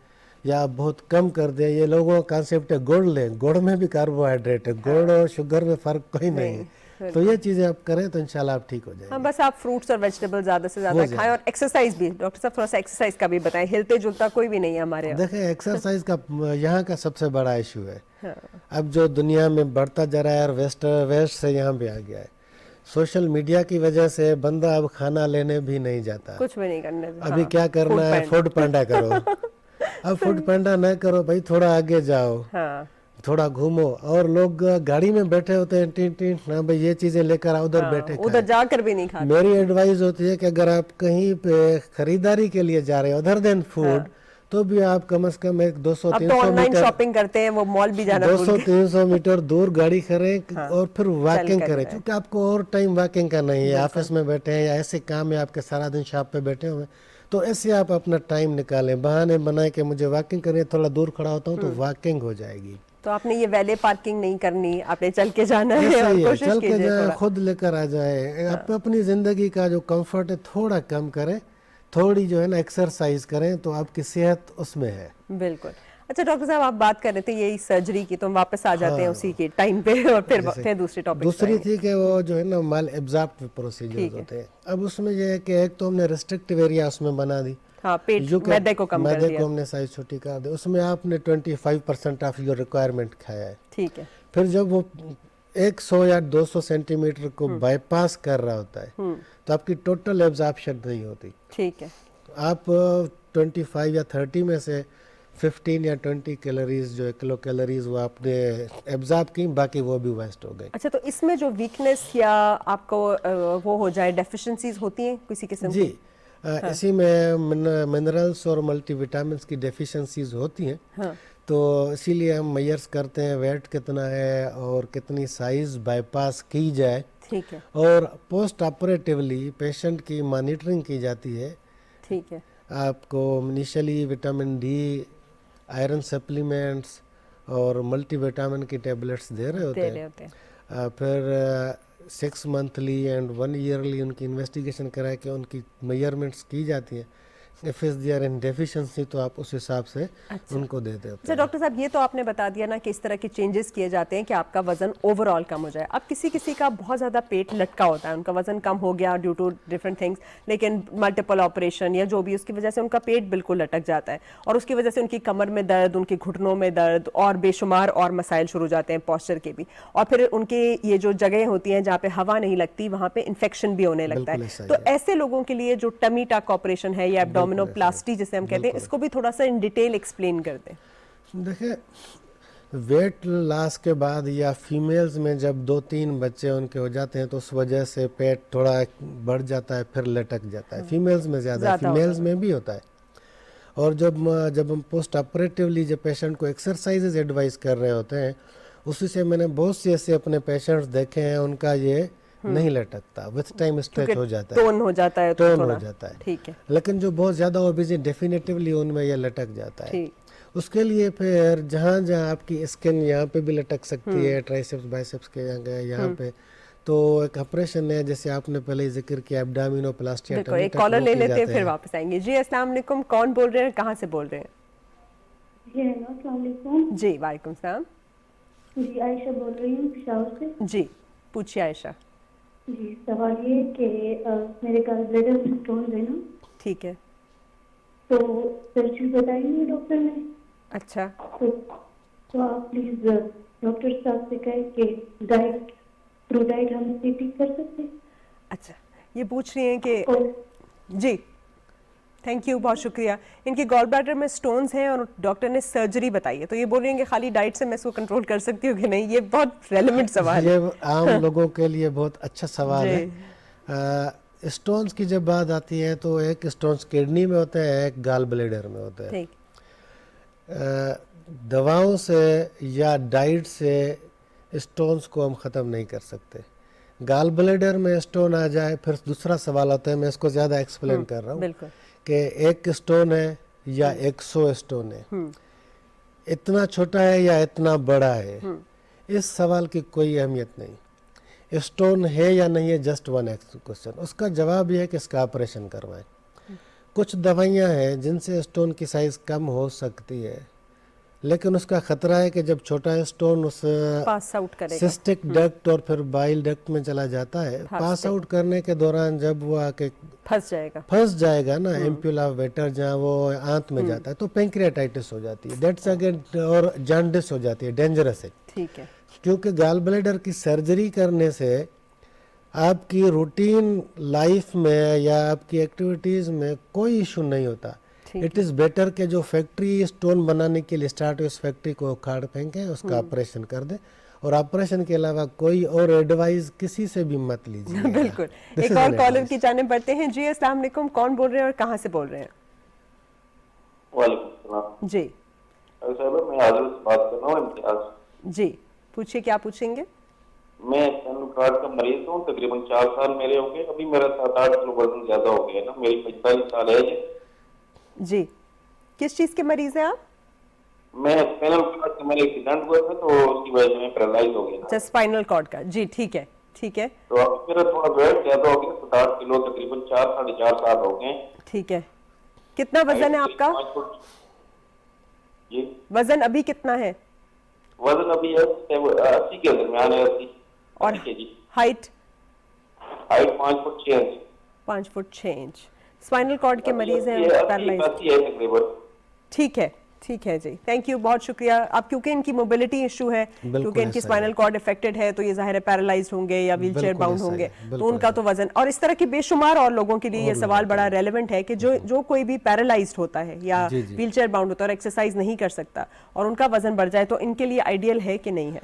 Speaker 2: या बहुत कम कर दें। ये लोगों का कॉन्सेप्ट है गुड़ लें, गुड़ में भी कार्बोहाइड्रेट है, गुड़ और शुगर में फ़र्क कोई नहीं है। तो ये चीज़ें आप करें तो इंशाल्लाह आप ठीक हो जाएंगे।
Speaker 1: हाँ, बस आप फ्रूट्स और वेजिटेबल ज्यादा से ज्यादा खाएं और एक्सरसाइज भी। डॉक्टर साहब थोड़ा सा एक्सरसाइज का भी बताएं, हिलते जुलता कोई भी नहीं है हमारे यहाँ।
Speaker 2: देखें एक्सरसाइज का यहाँ का सबसे बड़ा इशू है। अब जो दुनिया में बढ़ता जा रहा है और वेस्ट से यहाँ भी आ गया है। सोशल मीडिया की वजह से बंदा अब खाना लेने भी नहीं जाता।
Speaker 1: कुछ भी नहीं करने।
Speaker 2: अभी क्या करना है, फूड पांडा करो। अब फूड पांडा न करो भाई, थोड़ा आगे जाओ,
Speaker 1: हाँ,
Speaker 2: थोड़ा घूमो। और लोग गाड़ी में बैठे होते हैं, टीन टीन ना भाई ये चीजें लेकर आओ, उधर बैठे
Speaker 1: उधर जाकर भी नहीं खाते।
Speaker 2: मेरी एडवाइस होती है कि अगर आप कहीं पे खरीदारी के लिए जा रहे हो अदर देन फूड, तो भी आप कम से कम एक
Speaker 1: अब
Speaker 2: 200-300
Speaker 1: तो ऑनलाइन
Speaker 2: मीटर
Speaker 1: शॉपिंग करते हैं, वो मॉल भी जाना भूल गए।
Speaker 2: 200-300 मीटर दूर गाड़ी करें और फिर वॉकिंग
Speaker 1: कर
Speaker 2: करें।
Speaker 1: जाए।
Speaker 2: क्योंकि आपको और टाइम वॉकिंग का नहीं है, ऑफिस में बैठे हैं या ऐसे काम है आपके सारा दिन शॉप पे बैठे हुए, तो ऐसे आप अपना टाइम निकालें। बहाने बनाए कि मुझे वॉकिंग करनी है, थोड़ा दूर खड़ा होता हूँ तो वॉकिंग हो जाएगी।
Speaker 1: तो आपने ये वैले पार्किंग नहीं करनी, आपने चल के जाना है
Speaker 2: ऐसा
Speaker 1: और
Speaker 2: ही है,
Speaker 1: कोशिश
Speaker 2: चल के
Speaker 1: कीजिए
Speaker 2: जाए,
Speaker 1: थोड़ा।
Speaker 2: खुद लेकर आ जाए। आप अपनी जिंदगी का जो कंफर्ट है थोड़ा कम करें, थोड़ी जो है ना एक्सरसाइज करें, तो आपकी सेहत उसमें है।
Speaker 1: बिल्कुल। अच्छा डॉक्टर साहब, आप बात कर रहे थे यही सर्जरी की, तो हम वापस आ जाते हैं उसी के टाइम पे और फिर दूसरी टॉपिक।
Speaker 2: दूसरी थी कि वो जो है ना माल एब्जॉर्प्टिव प्रोसीजर्स होते हैं। अब उसमें ये है कि एक तो हमने रेस्ट्रिक्टिव एरिया उसमें बना दी।
Speaker 1: हाँ, पेट
Speaker 2: जो कि
Speaker 1: मैदे को कम कर
Speaker 2: मैदे
Speaker 1: दिया।
Speaker 2: को हमने साइज छोटी कर दी। उसमें आपने 25% ऑफ योर रिक्वायरमेंट खाया है।
Speaker 1: ठीक है।
Speaker 2: फिर जब वो 100 या 200 सेंटीमीटर को बाईपास कर रहा होता है तो आपकी टोटल एब्जॉर्प्शन नहीं होती।
Speaker 1: ठीक है।
Speaker 2: आप 25 या 30 में से 15 या 20 कैलोरीज जो है किलो कैलोरीज वो आपने एब्जॉर्ब की, बाकी वो भी वेस्ट हो गई।
Speaker 1: अच्छा, तो इसमें जो वीकनेस या आपको वो हो जाए, डेफिशिएंसीज होती हैं किसी किस्म
Speaker 2: जी
Speaker 1: की?
Speaker 2: इसी में मिनरल्स और मल्टीविटामिन्स की डेफिशिएंसीज होती हैं।
Speaker 1: हाँ।
Speaker 2: तो इसीलिए हम मेजर्स करते हैं वेट कितना है और कितनी साइज बाईपास की जाए।
Speaker 1: ठीक है।
Speaker 2: और पोस्ट ऑपरेटिवली पेशेंट की मॉनिटरिंग की जाती है।
Speaker 1: ठीक है।
Speaker 2: आपको initially vitamin D, iron supplements और मल्टीविटामिन की टेबलेट्स दे रहे होते हैं। फिर 6 मंथली एंड 1 ईयरली उनकी इन्वेस्टिगेशन करा के उनकी मेजरमेंट्स की जाती है। If is there in deficiency तो आप उस हिसाब से उनको दे देते
Speaker 1: अच्छा
Speaker 2: हैं।
Speaker 1: डॉक्टर साहब, ये तो आपने बता दिया ना कि इस तरह के चेंजेस किए जाते हैं कि आपका वजन ओवरऑल कम हो जाए। अब किसी किसी का बहुत ज़्यादा पेट लटका होता है, उनका वजन कम हो गया ड्यू टू डिफरेंट थिंग्स, लेकिन मल्टीपल ऑपरेशन या जो भी उसकी वजह से उनका पेट बिल्कुल लटक जाता है और उसकी वजह से उनकी कमर में दर्द, उनके घुटनों में दर्द और बेशुमार और मसाइल शुरू हो जाते हैं पोस्चर के भी। और फिर उनके ये जो जगह होती हैं जहाँ पे हवा नहीं लगती, वहाँ पे इन्फेक्शन भी होने लगता
Speaker 2: बिल्कुल
Speaker 1: है।
Speaker 2: ऐसा ही
Speaker 1: तो ऐसे लोगों के लिए जो टमी टक ऑपरेशन है या एब्डोमिनोप्लास्टी जिसे हम कहते हैं, इसको भी थोड़ा सा इन डिटेल एक्सप्लेन कर दें।
Speaker 2: देखिए, वेट लॉस के बाद या फीमेल्स में जब 2-3 बच्चे उनके हो जाते हैं तो उस वजह से पेट थोड़ा बढ़ जाता है, फिर लटक जाता है। फीमेल्स में ज़्यादा, फीमेल्स में भी होता है। और जब हम पोस्ट ऑपरेटिवली जब पेशेंट को एक्सरसाइजेज एडवाइस कर रहे होते हैं, उसी से मैंने बहुत से ऐसे अपने पेशेंट्स देखे हैं, उनका ये नहीं लटकता, विथ टाइम स्ट्रेच हो जाता है,
Speaker 1: टोन हो जाता है,
Speaker 2: टोन हो जाता है।
Speaker 1: ठीक है।
Speaker 2: लेकिन जो बहुत ज़्यादा ओबेसी डेफिनेटिवली उनमें ये लटक जाता है।
Speaker 1: ठीक।
Speaker 2: उसके लिए फिर जहाँ जहाँ आपकी स्किन यहाँ पे भी लटक सकती है, ट्राइसेप्स बाइसेप्स के यहाँ पे, तो एक ऑपरेशन है जैसे आपने पहले ही जिक्र किया, एब्डोमिनोप्लास्टी।
Speaker 1: देखो एक कॉलर ले लेते हैं फिर वापस आएंगे। जी अस्सलाम वालेकुम, कौन बोल रहे हैं, कहाँ से बोल रहे हैं?
Speaker 5: जी हेलो, अस्सलाम वालेकुम।
Speaker 1: जी वालेकुम सलाम।
Speaker 5: जी आयशा बोल रही हूँ पेशावर से।
Speaker 1: जी पूछिए आयशा।
Speaker 5: जी सवाल ये कि मेरे ब्लैडर में स्टोन है ना,
Speaker 1: ठीक है।
Speaker 5: तो सर्जरी बताई है डॉक्टर ने।
Speaker 1: अच्छा।
Speaker 5: तो आप प्लीज डॉक्टर साहब से कहें कि डाइट थ्रू डाइट हम इसे ठीक कर सकते हैं।
Speaker 1: अच्छा, ये पूछ रही हैं कि
Speaker 5: और
Speaker 1: जी थैंक यू, बहुत शुक्रिया। इनकी गॉल ब्लैडर में स्टोन्स हैं और डॉक्टर ने सर्जरी बताई है, तो ये बोल रही हैं कि खाली डाइट से मैं इसको कंट्रोल कर सकती हूँ कि नहीं? ये बहुत रेलेवेंट सवाल है।
Speaker 2: ये आम लोगों के लिए बहुत अच्छा सवाल है। स्टोन्स की जब बात आती है तो एक स्टोन्स किडनी में होते हैं, एक गाल ब्लेडर में होते हैं।
Speaker 1: ठीक,
Speaker 2: दवाओं से या डाइट से स्टोन्स को हम ख़त्म नहीं कर सकते। गाल ब्लेडर में स्टोन आ जाए फिर दूसरा सवाल आता है, मैं इसको ज़्यादा एक्सप्लेन कर रहा हूँ
Speaker 1: बिल्कुल।
Speaker 2: कि एक स्टोन है या 100 स्टोन है, इतना छोटा है या इतना बड़ा है, इस सवाल की कोई अहमियत नहीं। स्टोन है या नहीं है, जस्ट वन क्वेश्चन। उसका जवाब यह है कि इसका ऑपरेशन करवाएं। कुछ दवाइयाँ हैं जिनसे स्टोन की साइज़ कम हो सकती है, लेकिन उसका खतरा है कि जब छोटा स्टोन उस
Speaker 1: पास आउट करेगा,
Speaker 2: सिस्टिक डक्ट और फिर बाइल डक्ट में चला जाता है, पास आउट करने के दौरान जब वो आके फंस जाएगा ना एम्पुला वेटर, जहाँ वो आंत में जाता है, तो पेंक्रियाटाइटिस हो जाती है, दैट्स अगेन, और जॉन्डिस हो जाती है, डेंजरस है।
Speaker 1: ठीक है,
Speaker 2: क्योंकि गाल ब्लैडर की सर्जरी करने से आपकी रूटीन लाइफ में या आपकी एक्टिविटीज में कोई इशू नहीं होता। इट इज़ बेटर कि जो फैक्ट्री स्टोन बनाने के लिए स्टार्ट हुई उस फैक्ट्री को उखाड़ फेंकें, उसका ऑपरेशन कर दें, और ऑपरेशन के अलावा कोई और एडवाइस किसी से भी मत लीजिए।
Speaker 1: बिल्कुल। एक और कॉलर की जानिब बढ़ते हैं। जी अस्सलाम वालेकुम, कौन बोल रहे हैं और कहाँ से बोल रहे हैं?
Speaker 6: वालेकुम सलाम
Speaker 1: जी
Speaker 6: साहब, मैं आदिल से बात कर रहा हूँ, इम्तियाज।
Speaker 1: जी पूछिए, क्या पूछेंगे?
Speaker 6: मैं स्टेनो कार्ड का मरीज हूँ, तकरीबन 4 साल मेरे हो गए। अभी मेरा 7-8 किलो वजन ज्यादा हो गया है ना, मेरी 45 साल है
Speaker 1: जी। किस चीज के मरीज हैं आप?
Speaker 6: मैं स्पाइनल कॉर्ड का मेरा एक्सीडेंट हुआ था, तो उसकी वजह से मैं पैरालाइज हो गया
Speaker 1: अच्छा, स्पाइनल कॉर्ड का। जी ठीक है, ठीक है,
Speaker 6: तो अभी मेरा थोड़ा वेट ज्यादा हो गया, 7-8 किलो, तकरीबन 4-4.5 साल हो गए।
Speaker 1: ठीक है। कितना वजन है आपका?
Speaker 6: 5 फुट। जी,
Speaker 1: वजन अभी कितना है?
Speaker 6: वजन अभी है 80 के दरमियान है, 80
Speaker 1: और
Speaker 6: KG.
Speaker 1: Height?
Speaker 6: Height 5 foot 6 inch.
Speaker 1: 5 foot 6 inch. Spinal cord के मरीज हैं, पैरालाइज्ड।
Speaker 6: 80 है तकरीबन।
Speaker 1: ठीक है, ठीक है जी, थैंक यू, बहुत शुक्रिया। अब क्योंकि इनकी मोबिलिटी इशू है, क्योंकि इनकी स्पाइनल कॉर्ड इफेक्टेड है, तो ये जाहिर है पैरालाइज्ड होंगे या व्हीलचेयर बाउंड होंगे, तो उनका तो वजन, और इस तरह के बेशुमार और लोगों के लिए ये सवाल बड़ा रेलेवेंट है कि जो कोई भी पैरालाइज्ड होता है या व्हीलचेयर बाउंड होता है और एक्सरसाइज नहीं कर सकता और उनका वजन बढ़ जाए, तो इनके लिए आइडियल है कि नहीं है?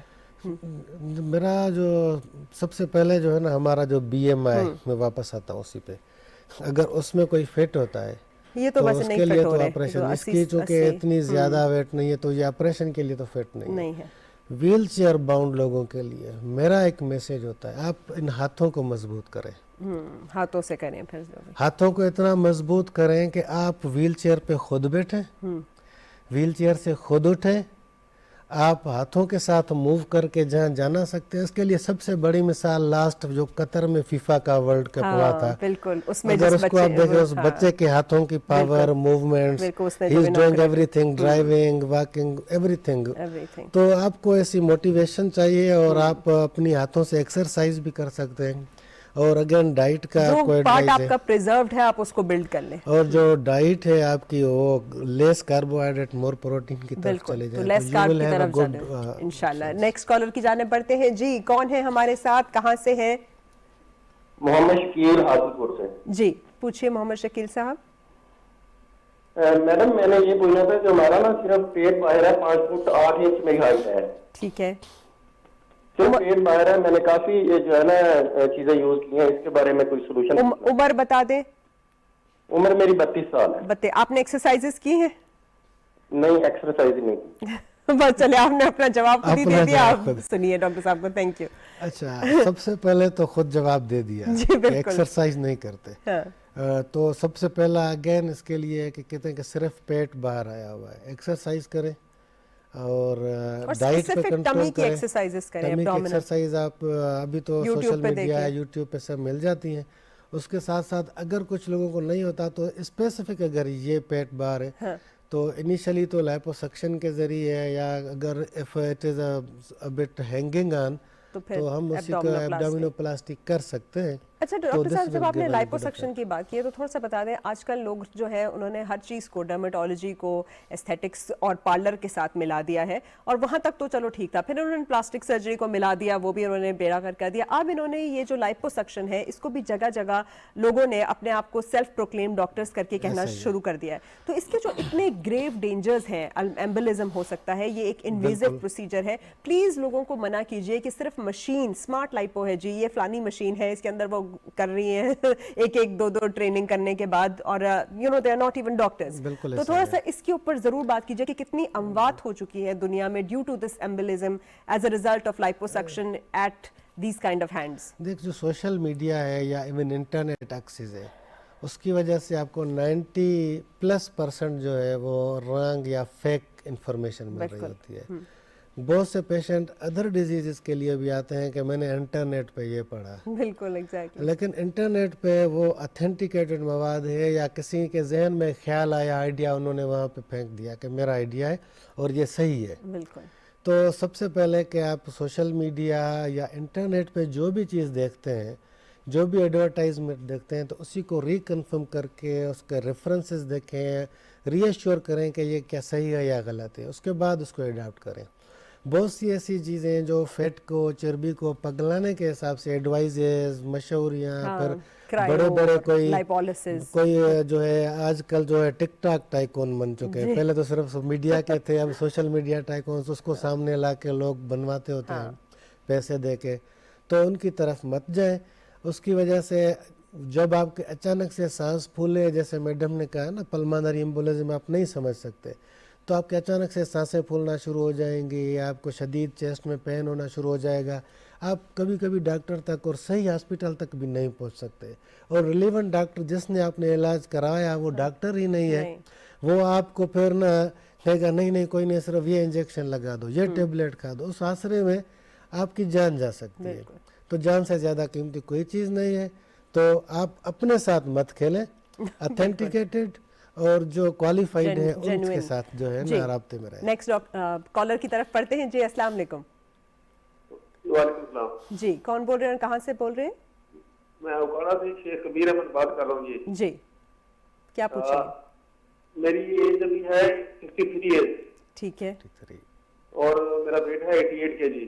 Speaker 2: मेरा जो सबसे पहले जो है ना, हमारा जो BMI, मैं वापस आता हूँ उसी पे, अगर उसमें कोई फिट होता है
Speaker 1: ये तो वैसे नहीं
Speaker 2: उसके लिए
Speaker 1: फिट हो
Speaker 2: तो
Speaker 1: रहे,
Speaker 2: ऑपरेशन, इसकी चूंकि इतनी ज्यादा वेट नहीं है तो ये ऑपरेशन के लिए तो फिट नहीं
Speaker 1: है।
Speaker 2: व्हील चेयर बाउंड लोगों के लिए मेरा एक मैसेज होता है, आप इन हाथों को मजबूत करें।
Speaker 1: हाथों से करें, फिर
Speaker 2: हाथों को इतना मजबूत करें कि आप व्हील चेयर पे खुद बैठें, व्हील चेयर से खुद उठें, आप हाथों के साथ मूव करके जहाँ जाना सकते हैं। इसके लिए सबसे बड़ी मिसाल लास्ट जो कतर में फीफा का वर्ल्ड कप हुआ था,
Speaker 1: बिल्कुल, उसमें
Speaker 2: अगर उसको आप देखें, उस बच्चे के हाथों की power, movements, he is doing everything, driving, walking, everything. तो आपको ऐसी मोटिवेशन चाहिए और आप अपनी हाथों से एक्सरसाइज भी कर सकते हैं। और अगेन डाइट का
Speaker 1: जो
Speaker 2: आपको
Speaker 1: पार्ट आपका प्रिजर्व्ड है आप उसको बिल्ड कर लें,
Speaker 2: और जो डाइट है आपकी वो लेस कार्बोहाइड्रेट मोर प्रोटीन की तरफ चले जाए,
Speaker 1: तो लेस कार्ब की तरफ जाए इंशाल्लाह। नेक्स्ट कॉलर की जाने बढ़ते हैं। जी कौन है हमारे साथ, कहां से हैं?
Speaker 6: मोहम्मद शकील, हाजीपुर से।
Speaker 1: जी पूछिए मोहम्मद शकील साहब।
Speaker 6: मैडम मैंने ये पूछना था कि हमारा ना सिर्फ पेट बाहर है, 5 फुट 8 इंच मेरी हाइट है।
Speaker 1: ठीक है,
Speaker 6: सिर्फ पेट बाहर है, मैंने काफी जो है ना चीजें यूज की हैं, इसके बारे में कोई सोल्यूशन?
Speaker 1: उम्र बता दें।
Speaker 6: उम्र मेरी 32 साल है।
Speaker 1: आपने एक्सरसाइजेस की हैं?
Speaker 6: नहीं, एक्सरसाइज नहीं की।
Speaker 1: बस चले, आपने अपना जवाब खुद ही दे दिया। आप सुनिए डॉक्टर साहब को, थैंक यू।
Speaker 2: अच्छा, सबसे पहले तो खुद जवाब दे दिया एक्सरसाइज नहीं करते। तो सबसे पहला अगेन इसके लिए है कि कहते हैं कि सिर्फ पेट बाहर आया हुआ है, एक्सरसाइज करें और डाइट पे कंट्रोल करें। टमी की एक्सरसाइज आप अभी तो सोशल मीडिया, यूट्यूब पे सब मिल जाती हैं। उसके साथ साथ अगर कुछ लोगों को नहीं होता तो स्पेसिफिक अगर ये पेट बाहर है तो इनिशियली तो लाइपोसक्शन के जरिए, या अगर if it is a bit hanging on तो हम उसी को एब्डोमिनोप्लास्टी कर सकते हैं।
Speaker 1: اچھا ڈاکٹر
Speaker 2: this
Speaker 1: صاحب
Speaker 2: will
Speaker 1: جب آپ نے
Speaker 2: give a good
Speaker 1: لائپوسکشن کی بات کی ہے تو تھوڑا سا بتا دیں آج کل لوگ جو ہے انہوں نے ہر چیز کو ڈرمیٹولوجی کو ایستھیٹکس اور پارلر کے ساتھ ملا دیا ہے اور وہاں تک تو چلو ٹھیک تھا, پھر انہوں نے پلاسٹک سرجری کو ملا دیا, وہ بھی انہوں نے بیڑا کر کر دیا. اب انہوں نے یہ جو لائپوسکشن ہے اس کو بھی جگہ جگہ لوگوں نے اپنے آپ کو سیلف پروکلیم ڈاکٹرز کر کے کہنا شروع کر دیا ہے. تو اس کے جو اتنے گریو ڈینجرز ہیں, ایمبولزم ہو سکتا ہے, یہ ایک انویزو پروسیجر ہے, پلیز لوگوں کو منع کیجئے کہ صرف مشین اسمارٹ لائپو ہے جی, یہ فلانی مشین ہے, اس کے اندر وہ کر رہی ہیں ایک ایک دو دو ٹریننگ کرنے کے بعد, اور you know they are not even doctors. تو تھوڑا سا اس کے اوپر ضرور بات کیجئے کہ کتنی اموات ہو چکی ہے دنیا میں due to this embolism as a result of liposuction at these kind of hands.
Speaker 2: دیکھ جو سوشل میڈیا ہے یا ایون انٹرنیٹ ایکسس ہے اس کی وجہ سے آپ کو 90+% جو ہے وہ رانگ یا فیک انفارمیشن مل رہی ہوتی ہے. بہت سے پیشنٹ ادر ڈیزیزز کے لیے بھی آتے ہیں کہ میں نے انٹرنیٹ پہ یہ پڑھا,
Speaker 1: بالکل ایگزیکٹلی,
Speaker 2: لیکن انٹرنیٹ پہ وہ اتھینٹیکیٹڈ مواد ہے یا کسی کے ذہن میں خیال آیا آئیڈیا انہوں نے وہاں پہ پھینک دیا کہ میرا آئیڈیا ہے اور یہ صحیح ہے.
Speaker 1: بالکل.
Speaker 2: تو سب سے پہلے کہ آپ سوشل میڈیا یا انٹرنیٹ پہ جو بھی چیز دیکھتے ہیں, جو بھی ایڈورٹائزمنٹ دیکھتے ہیں, تو اسی کو ریکنفرم کر کے اس کے ریفرنسز دیکھیں, ری ایشور کریں کہ یہ کیا صحیح ہے یا غلط ہے, اس کے بعد اس کو اڈاپٹ کریں. بہت سی ایسی چیزیں جو فیٹ کو چربی کو پگلانے کے حساب سے ایڈوائزز, مشوریاں, پھر بڑے بڑے کوئی جو ہے آج کل جو ہے ٹک ٹاک ٹائکون بن چکے ہیں, پہلے تو صرف میڈیا کے تھے, اب سوشل میڈیا ٹائکونز, اس کو سامنے لا کے لوگ بنواتے ہوتے ہیں پیسے دے کے. تو ان کی طرف مت جائیں. اس کی وجہ سے جب آپ کے اچانک سے سانس پھولے, جیسے میڈم نے کہا نا پلمانری ایمبولزم آپ نہیں سمجھ سکتے, تو آپ کے اچانک سے سانسیں پھولنا شروع ہو جائیں گی, آپ کو شدید چیسٹ میں پین ہونا شروع ہو جائے گا. آپ کبھی کبھی ڈاکٹر تک اور صحیح ہاسپٹل تک بھی نہیں پہنچ سکتے, اور ریلیونٹ ڈاکٹر جس نے آپ نے علاج کرایا وہ ڈاکٹر ہی نہیں ہے, وہ آپ کو پھر نہ کہے گا نہیں نہیں کوئی نہیں, صرف یہ انجیکشن لگا دو, یہ ٹیبلیٹ کھا دو. اس آسرے میں آپ کی جان جا سکتی ہے. تو جان سے زیادہ قیمتی کوئی چیز نہیں ہے. تو آپ اپنے ساتھ مت کھیلیں, اتھینٹیکیٹڈ اور جو کوالیفائڈ ہے ان کے ساتھ جو ہے نا رابطے میں رہیں.
Speaker 1: نیکسٹ کالر کی طرف پڑھتے ہیں. جی السلام علیکم.
Speaker 3: وعلیکم السلام.
Speaker 1: جی کون بول رہے ہیں, کہاں سے بول رہے ہیں؟
Speaker 3: میں اوکاڑا سے شیخ کبیر احمد بات کر رہا ہوں. جی
Speaker 1: جی کیا پوچھیں گے؟
Speaker 3: میری ایج ابھی ہے 63 ایج.
Speaker 1: ٹھیک ہے.
Speaker 3: اور میرا ویٹ ہے 88 kg.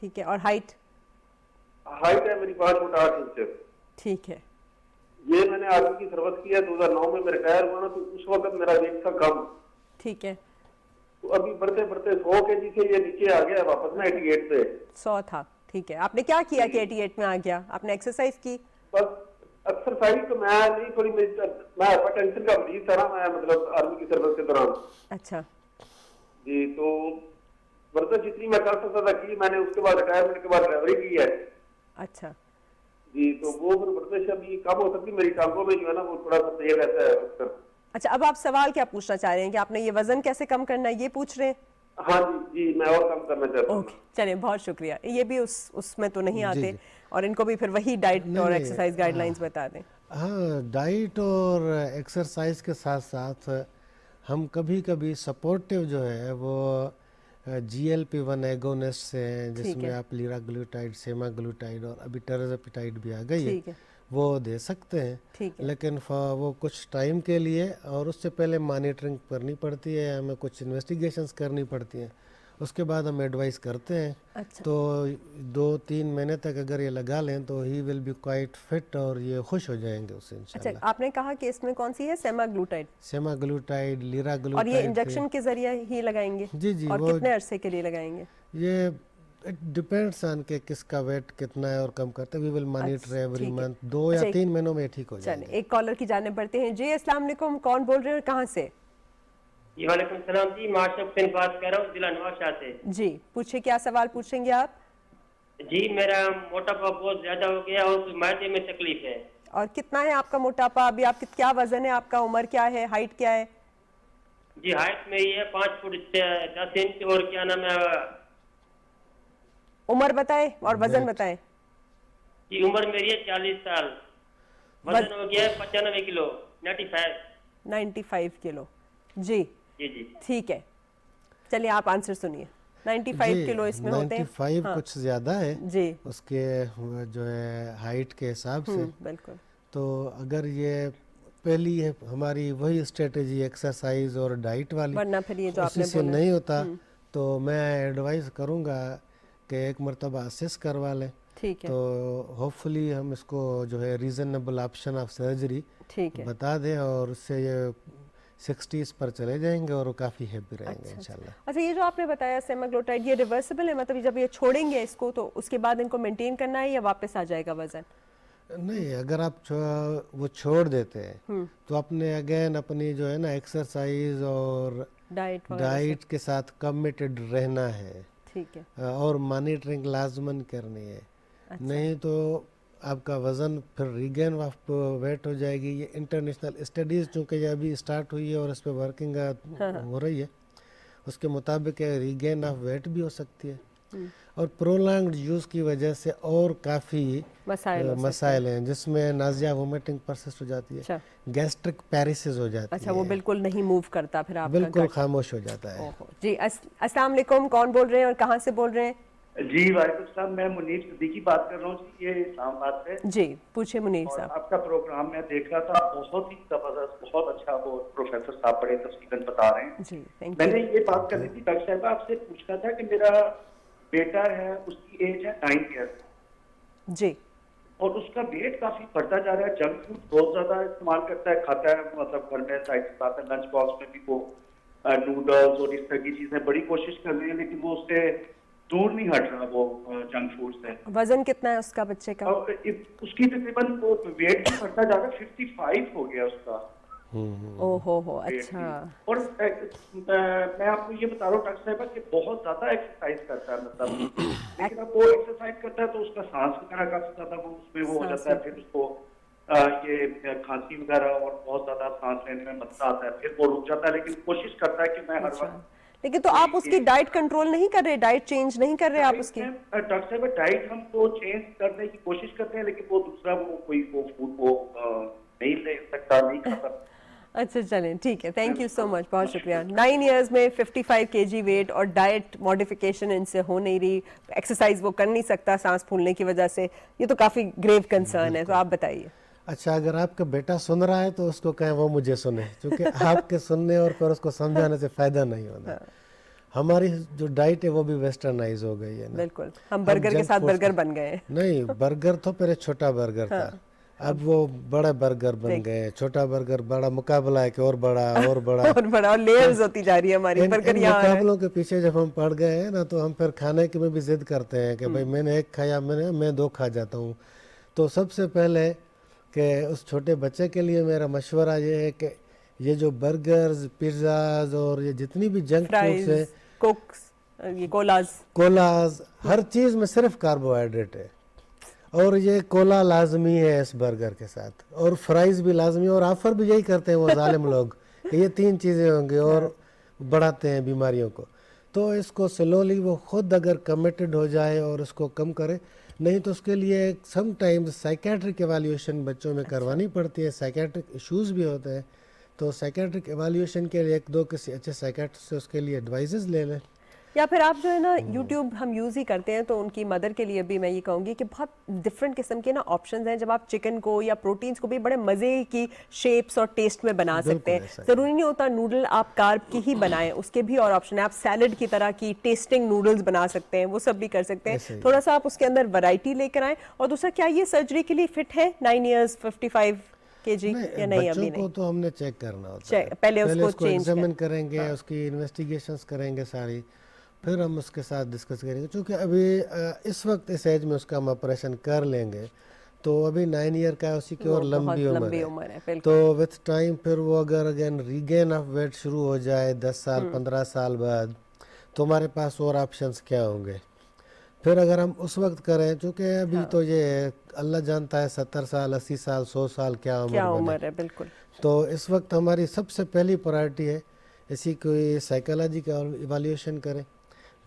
Speaker 1: ٹھیک ہے. اور ہائٹ
Speaker 3: ہے میری 5 فٹ 8 انچ.
Speaker 1: ٹھیک ہے.
Speaker 3: یہ میں نے آرمی کی سروس کی ہے, 2009 میں ریٹائر ہوا نا, تو اس وقت میرا ویٹ تھا کم.
Speaker 1: ٹھیک ہے.
Speaker 3: تو ابھی بڑھتے بڑھتے 100 kg سے یہ نیچے آ گیا واپس میں 88 پہ.
Speaker 1: 100 تھا. ٹھیک ہے. آپ نے کیا کیا کہ 88 میں آ گیا؟ آپ نے ایکسرسائز کی؟
Speaker 3: بس ایکسرسائز تو میں نہیں, تھوڑی میں ہائپر ٹینشن کا مریض تھا نا, میں مطلب آرمی کی سروس کے دوران.
Speaker 1: اچھا
Speaker 3: جی. تو ورزش جتنی میں کر سکتا تھا کی میں نے, اس کے بعد ریٹائرمنٹ کے بعد ڈرائیوری کی ہے.
Speaker 1: اچھا
Speaker 3: جی. تو وہ پھر ورزش ابھی کم ہو سکتی, میری ٹانگوں میں جو ہے نا وہ تھوڑا سا تیز رہتا ہے اکثر.
Speaker 1: اچھا اب آپ سوال کیا پوچھنا چاہ رہے ہیں کہ آپ نے یہ وزن کیسے کم کرنا ہے, یہ پوچھ رہے ہیں؟
Speaker 3: ہاں جی جی میں اور کم کرنا چاہتا ہوں.
Speaker 1: اوکے چلیں بہت شکریہ. یہ بھی اس میں تو نہیں آتے, اور ان کو بھی پھر وہی ڈائٹ اور ایکسرسائز گائیڈ لائنز بتا دیں.
Speaker 2: ہاں ڈائٹ اور ایکسرسائز کے ساتھ ساتھ ہم کبھی کبھی سپورٹیو جو ہے وہ GLP-1 ایگونسٹ سے ہیں, جس میں آپ لیرا گلوٹائڈ, سیما گلوٹائڈ اور ابھی ٹیرازاپیٹائڈ بھی آ گئی ہے, وہ دے سکتے ہیں. لیکن وہ کچھ ٹائم کے لیے, اور اس سے پہلے مانیٹرنگ کرنی پڑتی ہے, ہمیں کچھ انویسٹیگیشنز کرنی پڑتی ہیں, اس کے بعد ہم ایڈوائز کرتے ہیں. تو 2-3 مہینے تک اگر یہ لگا لیں تو ہی ول بی کوائٹ فٹ, اور یہ خوش ہو جائیں گے اس سے انشاءاللہ.
Speaker 1: اچھا آپ نے کہا کہ اس میں کون سی ہے؟ سیما گلوٹائڈ, لیرا گلوٹائڈ. اور یہ انجیکشن کے ذریعے ہی لگائیں گے؟
Speaker 2: جی جی.
Speaker 1: اور کتنے عرصے کے لیے لگائیں گے؟
Speaker 2: یہ ڈیپینڈس آن کہ کس کا ویٹ کتنا ہے اور کم کرتے. وی ول مانیٹر ایوری منتھ. 2 یا 3 مہینوں میں ٹھیک ہو جائے گا.
Speaker 1: ایک کالر کی جانب بڑھتے ہیں. جی السلام علیکم, کون بول رہے ہیں, کہاں سے؟
Speaker 7: جی وعلیکم السلام. جی ماشرف حسین بات کر رہا ہوں, ضلع نواز شاہ سے.
Speaker 1: جی پوچھیں, کیا سوال پوچھیں گے آپ؟
Speaker 7: جی میرا موٹاپا بہت زیادہ ہو گیا اور معدے میں تکلیف ہے.
Speaker 1: اور کتنا ہے آپ کا موٹاپا ابھی؟ آپ کیا وزن ہے آپ کا, عمر کیا ہے, ہائٹ کیا ہے؟
Speaker 7: جی ہائٹ میں یہ 5 فٹ 10 انچ, اور کیا نام ہے,
Speaker 1: عمر بتائیں اور وزن بتائیں.
Speaker 7: جی عمر میری ہے 40 سال, وزن ہو گیا ہے 95 کلو, 95
Speaker 1: کلو. جی
Speaker 7: جی جی
Speaker 1: ٹھیک ہے. چلیے آپ آنسر سنیے. 95 किलो इसमें होते हैं
Speaker 2: 95 कुछ ज़्यादा है
Speaker 1: जी
Speaker 2: उसके जो है हाइट के हिसाब से।
Speaker 1: बिल्कुल
Speaker 2: तो अगर ये पहली है हमारी वही स्ट्रेटेजी एक्सरसाइज और डाइट वाली,
Speaker 1: वरना फिर ये जो
Speaker 2: उसी
Speaker 1: आपने
Speaker 2: से
Speaker 1: बोला
Speaker 2: नहीं होता तो मैं एडवाइस करूँगा कि एक मरतबा असेस करवा लें,
Speaker 1: ठीक है
Speaker 2: तो होपफुली हम इसको जो है रीज़नेबल ऑप्शन ऑफ सर्जरी
Speaker 1: ठीक है
Speaker 2: बता दें और उससे ये 60s पर चले जाएंगे और वो काफ़ी हैप्पी रहेंगे इंशाल्लाह।
Speaker 1: अच्छा ये जो आपने बताया सेमाग्लोटाइड ये रिवर्सिबल है, मतलब जब ये छोड़ेंगे इसको तो उसके बाद इनको मेंटेन करना है या वापस आ जाएगा वजन?
Speaker 2: नहीं, अगर आप वो छोड़ देते हैं तो अपने अगेन अपनी जो है ना एक्सरसाइज और डाइट के साथ कमिटेड रहना है,
Speaker 1: ठीक है
Speaker 2: और मॉनिटरिंग लाजमन करनी है। नहीं तो आपका वज़न फिर रीगेन ऑफ वेट हो जाएगी। ये इंटरनेशनल स्टडीज़ चूँकि ये अभी स्टार्ट हुई है और इस पर वर्किंग हो रही है, उसके मुताबिक रीगेन ऑफ वेट भी हो सकती है और प्रोलॉन्ग्ड यूज़ की वजह से और काफ़ी मसाइल हैं जिसमें नाजिया वोमिटिंग परसिस्ट हो जाती है,
Speaker 1: अच्छा
Speaker 2: गैस्ट्रिक पैरिसिस हो जाती
Speaker 1: अच्छा
Speaker 2: है,
Speaker 1: वो बिल्कुल नहीं मूव करता फिर आपका
Speaker 2: बिल्कुल
Speaker 1: gut?
Speaker 2: खामोश हो जाता है।
Speaker 1: ओहो जी अस्सलाम वालेकुम, कौन बोल रहे हैं और कहाँ से बोल रहे हैं?
Speaker 8: जी वालेकुम सलाम, मैं मुनीर सिद्दीकी बात कर रहा हूँ जी, ये इस्लामाबाद से।
Speaker 1: जी पूछिए मुनीर
Speaker 8: और
Speaker 1: साहब।
Speaker 8: आपका प्रोग्राम मैं देख रहा था, बहुत ही जबरदस्त, बहुत अच्छा वो प्रोफेसर साहब बड़े तफसीलन बता रहे हैं।
Speaker 1: जी थैंक
Speaker 8: मैंने
Speaker 1: यू।
Speaker 8: ये बात करनी थी डॉक्टर साहब आपसे, पूछना था कि मेरा बेटा है, उसकी एज है 9 ईयर
Speaker 1: जी
Speaker 8: और उसका वेट काफी बढ़ता जा रहा है, जंक फूड बहुत ज्यादा इस्तेमाल करता है, खाता है, मतलब घर में साइड से आता है, लंच बॉक्स में भी वो नूडल्स और इस तरह की चीजें बड़ी कोशिश कर रहे हैं लेकिन वो उससे दूर नहीं हट रहा वो जंक फूड से।
Speaker 1: वजन कितना है उसका बच्चे का?
Speaker 8: और उसकी तकरीबन वो वेट भी बढ़ता जा रहा है, 55 हो गया उसका
Speaker 1: ओहो हो
Speaker 8: weight
Speaker 1: अच्छा
Speaker 8: भी। और मैं आपको ये बता रहा हूँ डॉक्टर साहब कि बहुत ज्यादा एक्सरसाइज करता है, मतलब लेकिन अब वो एक्सरसाइज करता है तो उसका सांस वगैरह काफी ज्यादा वो उसमें वो हो जाता है, फिर उसको ये खांसी वगैरह और बहुत ज्यादा सांस लेने में मसला आता है, फिर वो रुक जाता है, लेकिन कोशिश करता है कि मैं हर वक्त।
Speaker 1: लेकिन तो आप उसकी डाइट कंट्रोल नहीं कर रहे, डाइट चेंज नहीं कर रहे आप उसकी?
Speaker 8: डॉक्टर साहब डाइट हम तो चेंज करने की कोशिश करते हैं लेकिन वो दूसरा वो कोई वो फूड वो नहीं ले सकता, नहीं खाता।
Speaker 1: अच्छा चलें ठीक है, थैंक यू सो मच, बहुत शुक्रिया। 9 इयर्स में 55 kg वेट और डाइट मॉडिफिकेशन इनसे हो नहीं रही, एक्सरसाइज वो कर नहीं सकता सांस फूलने की वजह से, ये तो काफ़ी ग्रेव कंसर्न है, तो आप बताइए।
Speaker 2: अच्छा, अगर आपका बेटा सुन रहा है तो उसको कहें वो मुझे सुने, क्योंकि आपके सुनने और फिर उसको समझाने से फ़ायदा नहीं होता। हमारी जो डाइट है वो भी वेस्टर्नाइज हो गई है ना,
Speaker 1: बिल्कुल हम बर्गर के साथ बर्गर बन गए हैं।
Speaker 2: नहीं, बर्गर तो पहले छोटा बर्गर था, अब वो बड़े बर्गर बन गए, छोटा बर्गर बड़ा, मुकाबला है कि और बड़ा और बड़ा
Speaker 1: और बड़ा, और लेयर्स होती जा रही है हमारी बर्गर यहाँ है।
Speaker 2: मुकाबलों के पीछे जब हम पड़ गए हैं ना तो हम फिर खाने की में भी जिद करते हैं कि भाई मैंने एक खाया, मैं 2 खा जाता हूँ। तो सबसे पहले कि उस छोटे बच्चे के लिए मेरा मशवरा ये है कि ये जो बर्गर्स, पिज़्ज़ाज और ये जितनी भी जंक फूड्स है,
Speaker 1: कोक्स, ये
Speaker 2: कोलाज, हर चीज़ में सिर्फ कार्बोहाइड्रेट है और ये कोला लाजमी है इस बर्गर के साथ, और फ्राइज भी लाजमी है, और ऑफर भी यही करते हैं वो जालिम लोग कि ये 3 चीज़ें होंगी और बढ़ाते हैं बीमारियों को। तो इसको स्लोली वो खुद अगर कमिटेड हो जाए और उसको कम करे, नहीं तो उसके लिए सम टाइम्स साइकेट्रिक एवेल्यूएशन बच्चों में करवानी पड़ती है, साइकेट्रिक इश्यूज़ भी होते हैं, तो साइकेट्रिक एवेल्यूएशन के लिए 1-2 किसी अच्छे साइकेट्रिस्ट से उसके लिए एडवाइजेस ले लें।
Speaker 1: या फिर आप जो है ना YouTube हम यूज़ ही करते हैं, तो उनकी मदर के लिए भी मैं ये कहूँगी कि बहुत डिफरेंट किस्म के ना ऑप्शंस हैं, जब आप चिकन को या प्रोटीन्स को भी बड़े मज़े की शेप्स और टेस्ट में बना सकते हैं। ज़रूरी नहीं होता नूडल आप कार्ब की ही बनाएं, उसके भी और ऑप्शन है, आप सैलड की तरह की टेस्टिंग नूडल्स बना सकते हैं, वो सब भी कर सकते हैं। थोड़ा सा आप उसके अंदर वैरायटी लेकर आएँ। और दूसरा, क्या ये सर्जरी के लिए फिट है 9 इयर्स 55 kg या नहीं? अभी
Speaker 2: बच्चों को तो हमने चेक करना होता है,
Speaker 1: पहले उसको
Speaker 2: एग्जामिन करेंगे, उसकी इन्वेस्टिगेशंस करेंगे सारी, फिर हम उसके साथ डिस्कस करेंगे। क्योंकि अभी इस वक्त इस एज में उसका हम ऑपरेशन कर लेंगे तो अभी 9 ईयर का है, उसी की और लंबी उम्र है, तो विथ टाइम फिर वो अगर अगेन रीगेन ऑफ वेट शुरू हो जाए 10 साल 15 साल बाद, तो हमारे पास और ऑप्शंस क्या होंगे। फिर अगर हम उस वक्त करें, चूँकि अभी तो ये अल्लाह जानता है 70 साल 80 साल 100 साल क्या उम्र है,
Speaker 1: बिल्कुल।
Speaker 2: तो इस वक्त हमारी सबसे पहली प्रायोरिटी है इसी कोई साइकोलॉजी का इवैल्यूएशन करें,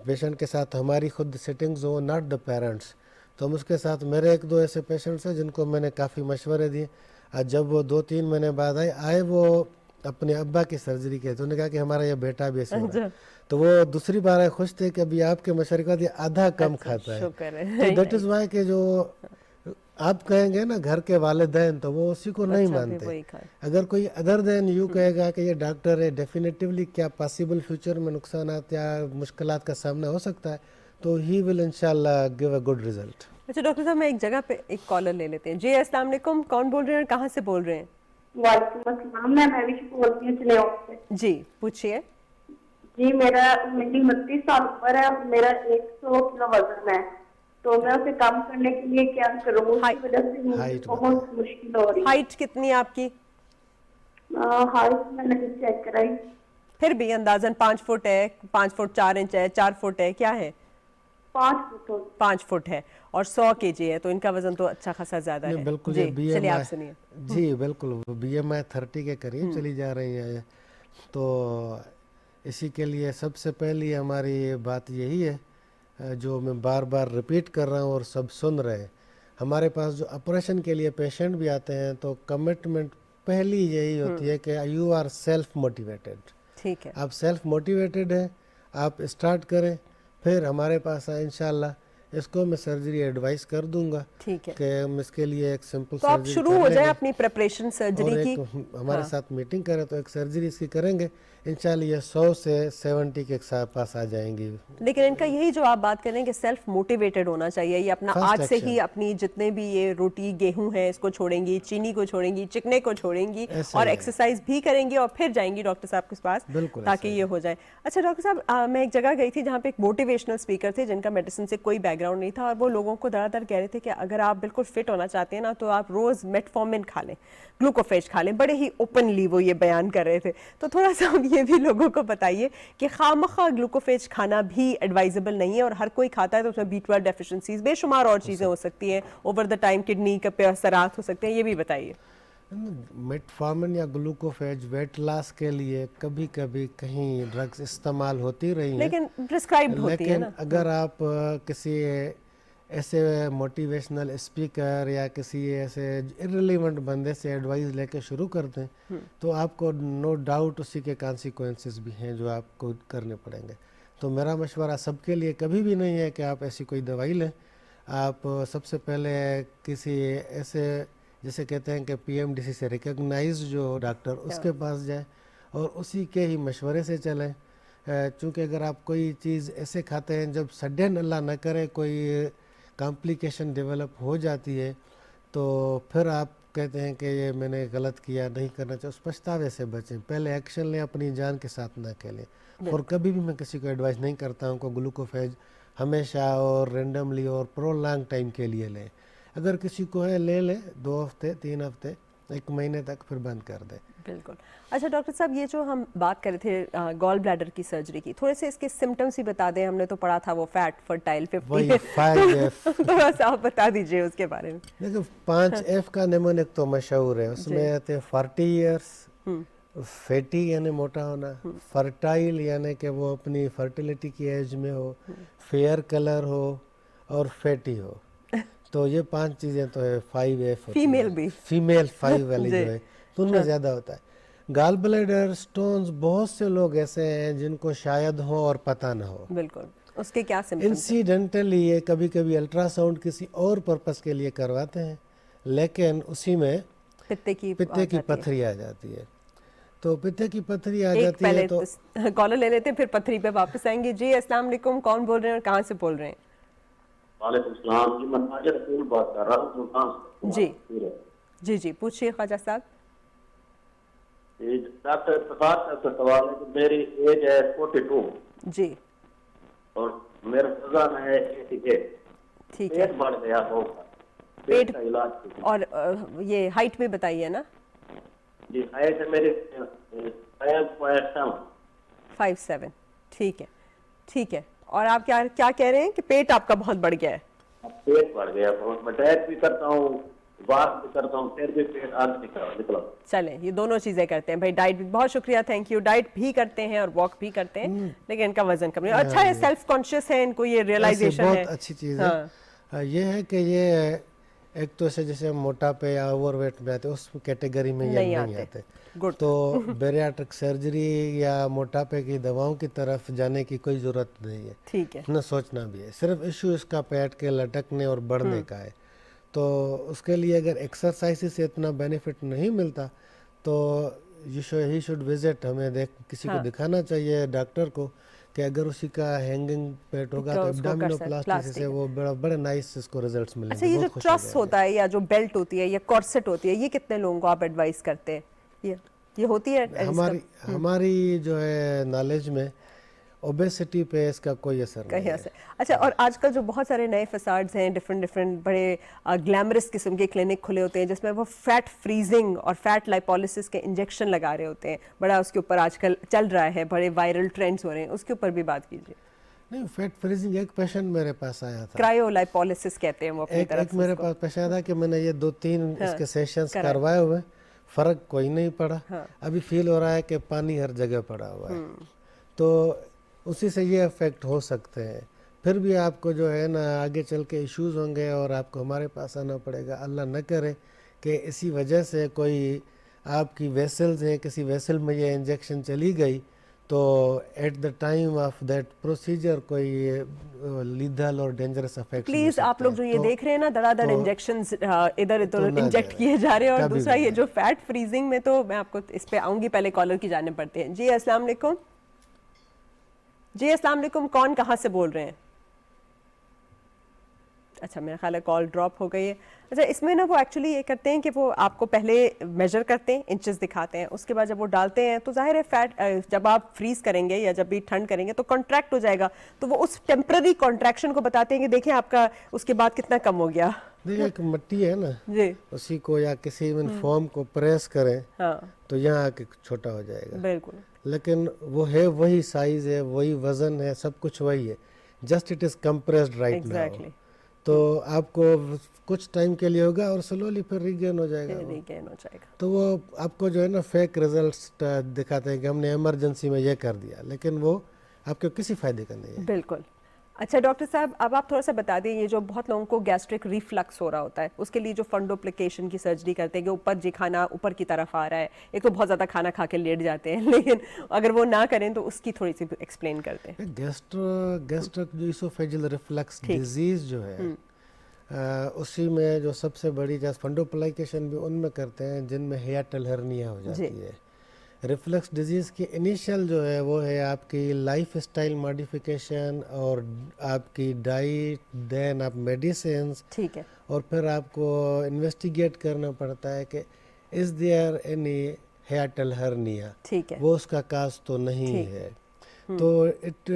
Speaker 2: पेशेंट के साथ हमारी खुद सेटिंग्स हो, नॉट द पेरेंट्स। तो हम उसके साथ, मेरे 1-2 ऐसे पेशेंट्स हैं जिनको मैंने काफ़ी मशवरे दिए, आज जब वो 2-3 महीने बाद आए वो अपने अब्बा की सर्जरी की, तो उन्होंने कहा कि हमारा ये बेटा भी ऐसे हो रहा है। तो वो दूसरी बार आए, खुश थे कि अभी आपके मशवरे के बाद ये आधा कम खाता है।
Speaker 1: शुक्र है।
Speaker 2: तो दैट इज वाई कि जो आप कहेंगे ना घर के वालिदैन, तो वो उसी को नहीं
Speaker 1: बच्चा भी
Speaker 2: मानते।
Speaker 1: वही खाए।
Speaker 2: अगर कोई अदर देन यू कहेगा कि ये डॉक्टर है, डेफिनेटिवली क्या पॉसिबल फ्यूचर में नुकसानात या मुश्किलात का सामना हो सकता है, तो ही विल इंशाल्लाह गिव अ गुड रिजल्ट।
Speaker 1: अच्छा डॉक्टर साहब, मैं एक जगह पे एक कॉलर ले लेते हैं। जी अस्सलाम वालेकुम, कौन बोल रहे हैं और कहाँ से बोल रहे हैं?
Speaker 5: वालेकुम अस्सलाम, मैं महविश बोलती हूँ चिनाब से।
Speaker 1: जी पूछिए।
Speaker 5: जी मेरी 32 साल उम्र है और मेरा 100 किलो वजन है, तो मैं उसे कम करने के लिए क्या करूँ? उसकी वजह से मुझे
Speaker 2: हाइट
Speaker 5: बहुत मुश्किल हो रही है।
Speaker 1: हाइट कितनी है आपकी?
Speaker 5: हाइट मैंने चेक कराई,
Speaker 1: फिर भी अंदाजन 5 फुट है, 5 फुट 4 इंच है, 4 फुट है, क्या है?
Speaker 5: 5 फुट हो।
Speaker 1: 5 फुट है और 100 केजी है, तो इनका वजन तो अच्छा खासा ज्यादा है।
Speaker 2: बिल्कुल
Speaker 1: जी
Speaker 2: ये
Speaker 1: चलिए आप
Speaker 2: BMI
Speaker 1: सुनिए।
Speaker 2: जी बिल्कुल BMI 30 के करीब चली जा रही है। तो इसी के लिए सबसे पहली हमारी बात यही है, जो मैं बार बार रिपीट कर रहा हूँ और सब सुन रहे हैं, हमारे पास जो ऑपरेशन के लिए पेशेंट भी आते हैं तो कमिटमेंट पहली यही होती है कि यू आर सेल्फ मोटिवेटेड।
Speaker 1: ठीक है,
Speaker 2: आप सेल्फ मोटिवेटेड हैं, आप स्टार्ट करें, फिर हमारे पास आए इंशाल्लाह। इसको मैं सर्जरी एडवाइस कर दूंगा
Speaker 1: ठीक है।
Speaker 2: कि हम इसके लिए एक सिंपल
Speaker 1: तो आप
Speaker 2: सर्जरी
Speaker 1: शुरू
Speaker 2: कर
Speaker 1: हो जाए
Speaker 2: लेंगे
Speaker 1: अपनी प्रिपरेशन
Speaker 2: और
Speaker 1: सर्जरी की।
Speaker 2: एक हमारे साथ मीटिंग करें तो एक सर्जरी इसकी करेंगे इंशाल्लाह। ये 100 से 70 के पास आ जाएंगी।
Speaker 1: लेकिन इनका यही जो आप बात कर रहे हैं कि सेल्फ मोटिवेटेड होना चाहिए, ये अपना
Speaker 2: First
Speaker 1: आज से
Speaker 2: action.
Speaker 1: ही अपनी जितने भी ये रोटी गेहूं है इसको छोड़ेंगी, चीनी को छोड़ेंगी, चिकने को छोड़ेंगी
Speaker 2: ऐसा
Speaker 1: और
Speaker 2: ही है।
Speaker 1: एक्सरसाइज भी करेंगी और फिर जाएंगी डॉक्टर साहब के पास
Speaker 2: बिल्कुल
Speaker 1: ताकि
Speaker 2: ऐसा
Speaker 1: ये हो जाए। अच्छा डॉक्टर साहब, मैं एक जगह गई थी जहाँ पे एक मोटिवेशनल स्पीकर थे जिनका मेडिसिन से कोई बैकग्राउंड नहीं था और वो लोगों को धड़ाधड़ कह रहे थे कि अगर आप बिल्कुल फिट होना चाहते हैं ना तो आप रोज मेटफॉर्मिन खा लें, ग्लूकोफेज खा लें। बड़े ही ओपनली वो ये बयान कर रहे थे। तो थोड़ा सा अब ये भी लोगों को बताइए कि खामखा ग्लूकोफेज खाना भी एडवाइजेबल नहीं है और हर कोई खाता है तो उसमें B12 डेफिशिएंसीज बेशुमार और चीज़ें हो सकती हैं, ओवर द टाइम किडनी पे असरात हो सकते हैं, ये भी बताइए।
Speaker 2: मेटफॉर्मिन या ग्लूकोफेज वेट लॉस के लिए कभी कभी कहीं ड्रग्स इस्तेमाल होती रही हैं,
Speaker 1: लेकिन प्रिस्क्राइब्ड होती है
Speaker 2: लेकिन
Speaker 1: ना।
Speaker 2: अगर आप किसी ऐसे मोटिवेशनल स्पीकर या किसी ऐसे इररिलेवेंट बंदे से एडवाइस लेके शुरू करते हैं तो आपको नो डाउट उसी के कॉन्सिक्वेंसेस भी हैं जो आपको करने पड़ेंगे। तो मेरा मशवरा सबके लिए कभी भी नहीं है कि आप ऐसी कोई दवाई लें। आप सबसे पहले किसी ऐसे जैसे कहते हैं कि PMDC से रिकग्नाइज जो डॉक्टर उसके पास जाए और उसी के ही मशवरे से चलें। चूँकि अगर आप कोई चीज़ ऐसे खाते हैं जब सडन अल्लाह न करे कोई कॉम्प्लिकेशन डेवलप हो जाती है तो फिर आप कहते हैं कि ये मैंने गलत किया, नहीं करना चाहिए, उस पछतावे से बचें। पहले एक्शन लें, अपनी जान के साथ ना खेलें। और कभी भी मैं किसी को एडवाइस नहीं करता हूँ कि ग्लूकोफेज हमेशा और रेंडमली और प्रोलॉन्ग टाइम के लिए लें। अगर किसी को है ले लें 2 हफ्ते 3 हफ्ते 1 महीने तक, फिर बंद कर दें।
Speaker 1: बिल्कुल। अच्छा डॉक्टर साहब, ये जो हम बात कर रहे थे गॉल ब्लैडर की सर्जरी की, थोड़े से इसके सिम्टम्स ही बता दें। हमने तो पढ़ा था वो फैट फर्टाइल 50
Speaker 2: वही 5F।
Speaker 1: थोड़ा सा आप बता दीजिए उसके बारे में।
Speaker 2: देखो 5F का निमोनिक तो मशहूर है, उसमें आते हैं 40 ईयर्स, फैटी यानी मोटा होना, फर्टाइल यानी कि वो अपनी फर्टिलिटी की एज में हो, फेयर कलर हो और फैटी हो। तो ये 5 चीज़ें तो है। 5F
Speaker 1: फीमेल भी,
Speaker 2: फीमेल 5 वाली जो है तो उनमें ज़्यादा होता है। गॉल ब्लैडर स्टोन्स बहुत से लोग ऐसे हैं जिनको शायद हो और पता ना हो।
Speaker 1: बिल्कुल। उसके क्या सिम्टम्स?
Speaker 2: इंसिडेंटली ये कभी कभी अल्ट्रासाउंड किसी और पर्पस के लिए करवाते हैं, लेकिन उसी में
Speaker 1: पित्ते की
Speaker 2: पथरी आ जाती है। तो पित्ते की पथरी आ
Speaker 1: एक
Speaker 2: जाती
Speaker 1: पहले
Speaker 2: है तो
Speaker 1: कॉलर ले लेते हैं, फिर पथरी पे वापस आएंगे। जी अस्सलाम वालेकुम, कौन बोल रहे हैं और कहाँ से बोल रहे हैं?
Speaker 3: वालेकुम सलाम जी, मैं ताजर रसूल बात कर रहा हूँ सुल्तान से।
Speaker 1: जी जी पूछिए ख्वाजा साहब।
Speaker 3: डॉक्टर प्रकाश साहब का सवाल है कि मेरी एज है 42
Speaker 1: जी
Speaker 3: और मेरा वजन है 88।
Speaker 1: ठीक है।
Speaker 3: पेट बढ़ गया बहुत,
Speaker 1: पेट
Speaker 3: का इलाज कीजिए।
Speaker 1: और ये हाइट भी बताइए ना।
Speaker 3: जी हाइट है मेरी 5.7।
Speaker 1: 5'7", ठीक है ठीक है। और आप क्या क्या कह रहे हैं कि पेट आपका बहुत बढ़ गया है?
Speaker 3: पेट बढ़ गया बहुत, मैं डाइट भी करता हूँ, वॉक भी करता हूँ, फिर भी पेट आज निकला।
Speaker 1: चलें, ये दोनों चीजें करते हैं भाई। डाइट भी, बहुत शुक्रिया, थैंक यू। डाइट भी करते हैं और वॉक भी करते हैं, लेकिन इनका वजन कम नहीं। अच्छा है, सेल्फ कॉन्शियस है, इनको ये रियलाइजेशन है।
Speaker 2: बहुत अच्छी चीज़ है। ये है कि ये ایک تو ایسے جیسے ہم موٹاپے یا اوور ویٹ میں آتے ہیں، اس کیٹیگری میں یہ نہیں آتے.
Speaker 1: گڈ.
Speaker 2: تو بیریاٹرک سرجری یا موٹاپے کی دواؤں کی طرف جانے کی کوئی ضرورت نہیں ہے،
Speaker 1: ٹھیک ہے.
Speaker 2: نہ سوچنا بھی ہے. صرف ایشو اس کا پیٹ کے لٹکنے اور بڑھنے کا ہے. تو اس کے لیے اگر ایکسرسائز سے اتنا بینیفٹ نہیں ملتا تو ہی شوڈ وزٹ، ہمیں کسی کو دکھانا چاہیے ڈاکٹر کو کہ اگر اسی کا ہینگنگ پیٹ ہوگا تو ایبڈومینوپلاسٹی سے وہ بڑے نائس اس کو ریزلٹس ملیں گے.
Speaker 1: اچھا، یہ جو ٹرس ہوتا ہے یا جو بیلٹ ہوتی ہے یا کورسٹ ہوتی ہے، یہ کتنے لوگوں کو آپ ایڈوائز کرتے ہیں؟ یہ ہوتی ہے
Speaker 2: ہماری جو ہے نالج میں اوبیسٹی پہ اس کا کوئی اثر نہیں ہے.
Speaker 1: اچھا، اور آج کل جو بہت سارے نئے فساڈز ہیں، ڈفرینٹ بڑے گلیمرس قسم کے کلینک کھلے ہوتے ہیں جس میں وہ فیٹ فریزنگ اور فیٹ لائپولیسس کے انجیکشن لگا رہے ہوتے ہیں، بڑا اس کے اوپر آج کل چل رہا ہے، بڑے وائرل ٹرینڈز ہو رہے ہیں، اس کے اوپر بھی بات کیجیے.
Speaker 2: نہیں، فیٹ فریزنگ ایک پیشنٹ میرے پاس آیا تھا،
Speaker 1: کرائیو لائپولیسس کہتے ہیں وہ اپنی طرف.
Speaker 2: ایک میرے پاس پیشنٹ تھا کہ میں نے یہ 2-3 اس کے سیشنز کروائے ہوئے، فرق کوئی نہیں پڑا. ابھی فیل ہو رہا ہے کہ پانی ہر جگہ پڑا ہوا ہے. تو اسی سے یہ افیکٹ ہو سکتے ہیں. پھر بھی آپ کو جو ہے نا آگے چل کے ایشوز ہوں گے اور آپ کو ہمارے پاس آنا پڑے گا. اللہ نہ کرے کہ اسی وجہ سے کوئی آپ کی ویسلز ہیں، کسی ویسل میں یہ انجیکشن چلی گئی تو at the time of that procedure کوئی لیدھل اور ڈینجرس افیکٹ.
Speaker 1: پلیز آپ لوگ جو یہ دیکھ رہے ہیں نا، دڑا دڑ انجیکشنز ادھر ادھر انجیکٹ کیے جا رہے ہیں. اور دوسرا یہ جو فیٹ فریزنگ میں، تو میں آپ کو اس پہ آؤں گی، پہلے کالر کی جانب پڑتے ہیں. جی السلام علیکم. جی السلام علیکم، کون کہاں سے بول رہے ہیں؟ اچھا، میرا خیال ہے کال ڈراپ ہو گئی ہے. اچھا، اس میں نا وہ ایکچولی یہ کرتے ہیں کہ وہ آپ کو پہلے میجر کرتے ہیں، انچز دکھاتے ہیں، اس کے بعد جب وہ ڈالتے ہیں تو ظاہر ہے فیٹ جب آپ فریز کریں گے یا جب بھی ٹھنڈ کریں گے تو کانٹریکٹ ہو جائے گا. تو وہ اس ٹیمپرری کانٹریکشن کو بتاتے ہیں کہ دیکھیں آپ کا اس کے بعد کتنا کم ہو گیا.
Speaker 2: دیکھیں ایک مٹی ہے نا،
Speaker 1: جی،
Speaker 2: اسی کو یا کسی فارم کو پریس کریں تو یہاں آ کے چھوٹا ہو جائے گا.
Speaker 1: بالکل.
Speaker 2: لیکن وہ ہے وہی سائز ہے، وہی وزن ہے، سب کچھ وہی ہے، just it is compressed right now. تو آپ کو کچھ ٹائم کے لیے ہوگا اور سلولی پھر ریگین ہو جائے گا. تو وہ آپ کو جو ہے نا فیک ریزلٹس دکھاتے ہیں کہ ہم نے ایمرجنسی میں یہ کر دیا، لیکن وہ آپ کے کسی فائدے کا نہیں ہے.
Speaker 1: بالکل. اچھا ڈاکٹر صاحب، اب آپ تھوڑا سا بتا دیں، یہ جو بہت لوگوں کو گیسٹرک ریفلکس ہو رہا ہوتا ہے، اس کے لیے جو فنڈوپلیکیشن کی سرجری کرتے ہیں کہ اوپر جی کھانا اوپر کی طرف آ رہا ہے، ایک تو بہت زیادہ کھانا کھا کے لیٹ جاتے ہیں، لیکن اگر وہ نہ کریں تو اس کی تھوڑی سی ایکسپلین کرتے ہیں.
Speaker 2: گیسٹرک جو ایسوفیجل ریفلکس ڈیزیز جو ہے، اسی میں جو سب سے بڑی جیسے فنڈوپلیکیشن بھی ان میں کرتے ہیں جن میں ہیاٹل ہرنیا ہو جاتی ہے. ریفلکس ڈیزیز کی انیشیل جو ہے وہ ہے آپ کی لائف اسٹائل ماڈیفیکیشن اور آپ کی ڈائٹ، دین آپ میڈیسنس،
Speaker 1: ٹھیک ہے، اور
Speaker 2: پھر آپ کو انویسٹیگیٹ کرنا پڑتا ہے کہ از دیئر اینی ہیاٹل ہرنیا،
Speaker 1: ٹھیک ہے،
Speaker 2: وہ اس کا کاز تو نہیں ہے. تو اٹ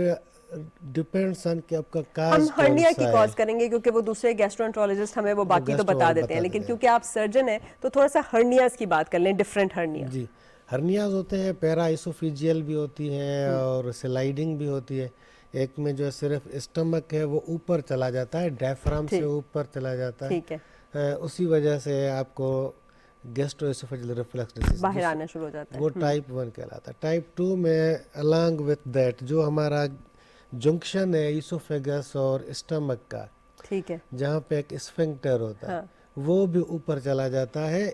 Speaker 2: ڈیپینڈس آن کہ آپ کا کاز
Speaker 1: ہم ہرنیا کی کاز کریں گے کیونکہ وہ دوسرے گیسٹرونٹرولوجسٹ ہمیں وہ باقی تو بتا دیتے ہیں، لیکن کیونکہ آپ سرجن ہیں تو تھوڑا سا ہرنیاز کی بات کر لیں، ڈفرینٹ ہرنیا.
Speaker 2: جی، ہرنیاز ہوتے ہیں، پیرا ایسوفیجیل بھی ہوتی ہے اور سلائیڈنگ بھی ہوتی ہے. ایک میں جو صرف اسٹمک ہے وہ اوپر چلا جاتا ہے، ڈائفرام سے اوپر چلا جاتا ہے، اسی وجہ سے آپ کو گیسٹرو ایسوفیجل ریفلکس ڈیزیز
Speaker 1: باہر آنا شروع ہو جاتا ہے.
Speaker 2: وہ ٹائپ 1 کہلاتا ہے. ٹائپ 2 میں الانگ وتھ دیٹ جو ہمارا جنکشن ہے ایسوفیگس اور اسٹمک کا، ٹھیک ہے، جہاں پہ ایک اسفنکٹر ہوتا ہے، وہ بھی اوپر چلا جاتا ہے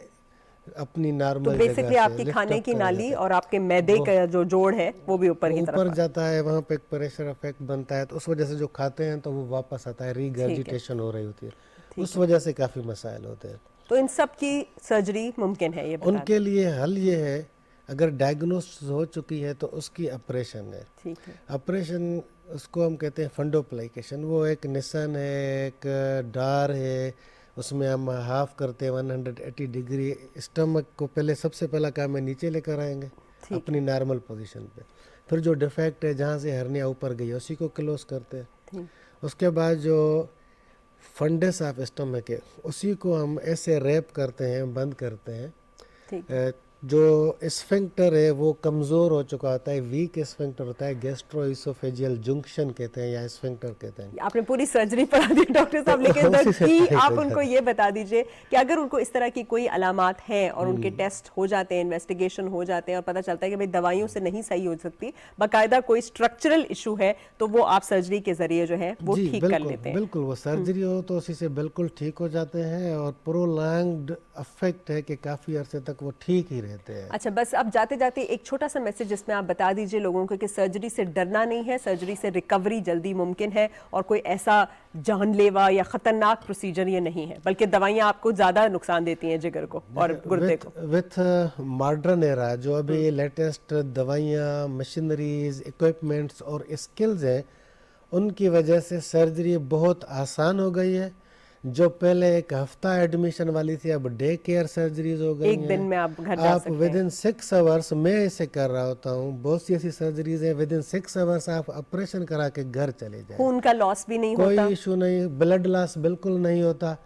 Speaker 2: اپنی نارمل جگہ سے. تو بیسیکلی
Speaker 1: آپ کی کھانے کی نالی اور آپ کے معدے کا جو جوڑ ہے وہ بھی اوپر کی طرف
Speaker 2: اوپر جاتا ہے، وہاں پہ ایک پریشر افیکٹ بنتا ہے، تو اس وجہ سے جو کھاتے ہیں تو وہ واپس آتا ہے، ریگرجیٹیشن ہو رہی ہوتی ہے، اس وجہ سے کافی مسائل ہوتے ہیں.
Speaker 1: تو ان سب کی سرجری ممکن ہے؟ یہ
Speaker 2: ان کے لیے حل یہ ہے، اگر ڈائگنوس ہو چکی ہے تو اس کی آپریشن ہے.
Speaker 1: ٹھیک ہے،
Speaker 2: آپریشن اس کو ہم کہتے ہیں فنڈوپلیکیشن. وہ ایک نسن ہے، ایک ڈار ہے، اس میں ہم ہاف کرتے ہیں 180 ڈگری. اسٹمک کو پہلے سب سے پہلا کام ہے نیچے لے کر آئیں گے اپنی نارمل پوزیشن پہ. پھر جو ڈیفیکٹ ہے جہاں سے ہرنیا اوپر گئی ہے اسی کو کلوز کرتے ہیں. اس کے بعد جو فنڈس آف اسٹمک ہے اسی کو ہم ایسے ریپ کرتے ہیں، بند کرتے ہیں जो स्फिंक्टर है वो कमज़ोर हो चुका होता है, वीक स्फिंक्टर होता है, गैस्ट्रोइसोफेजियल जंक्शन कहते हैं या स्फिंक्टर कहते हैं।
Speaker 1: आपने पूरी सर्जरी पढ़ा दी डॉक्टर साहब, लेकिन
Speaker 2: उसी से
Speaker 1: की
Speaker 2: ठीक
Speaker 1: आप
Speaker 2: हो
Speaker 1: उनको ये बता दीजिए कि अगर उनको इस तरह की कोई अलामात हैं और उनके टेस्ट हो जाते हैं, इन्वेस्टिगेशन हो जाते हैं और पता चलता है कि भाई दवाइयों से नहीं सही हो सकती, बाकायदा कोई स्ट्रक्चरल इशू है, तो वो आप सर्जरी के जरिए जो है वो
Speaker 2: जी
Speaker 1: ठीक कर
Speaker 2: बिल्कुल
Speaker 1: लेते हैं।
Speaker 2: बिल्कुल, वो सर्जरी हो तो उसी से बिल्कुल ठीक हो जाते हैं और प्रोलॉन्ग्ड इफेक्ट है कि काफ़ी अरसे तक वो ठीक ही रहते हैं।
Speaker 1: अच्छा, बस अब जाते जाते एक छोटा सा मैसेज जिसमें आप बता दीजिए लोगों को कि सर्जरी से डरना नहीं है, सर्जरी से रिकवरी जल्दी मुमकिन है और कोई ऐसा जानलेवा या खतरनाक प्रोसीजर ये नहीं है, बल्कि दवाइयाँ आपको ज़्यादा नुकसान देती हैं जिगर को और गुर्दे को।
Speaker 2: विथ मॉडर्न एरा जो अभी लेटेस्ट दवाइयाँ, मशीनरीज, इक्विपमेंट्स और स्किल्स हैं, उनकी वजह से सर्जरी बहुत आसान हो गई है। जो पहले एक हफ्ता एडमिशन वाली थी, अब डे केयर सर्जरीज हो गई
Speaker 1: एक दिन में आप घर जा सकते हैं।
Speaker 2: विद इन 6 आवर्स, मैं इसे कर रहा होता हूँ, बहुत सी ऐसी सर्जरीज हैं विद इन 6 आवर्स आप ऑपरेशन करा के घर चले जाए,
Speaker 1: खून का लॉस भी नहीं
Speaker 2: कोई
Speaker 1: होता।
Speaker 2: इशू नहीं, ब्लड लॉस बिल्कुल नहीं होता।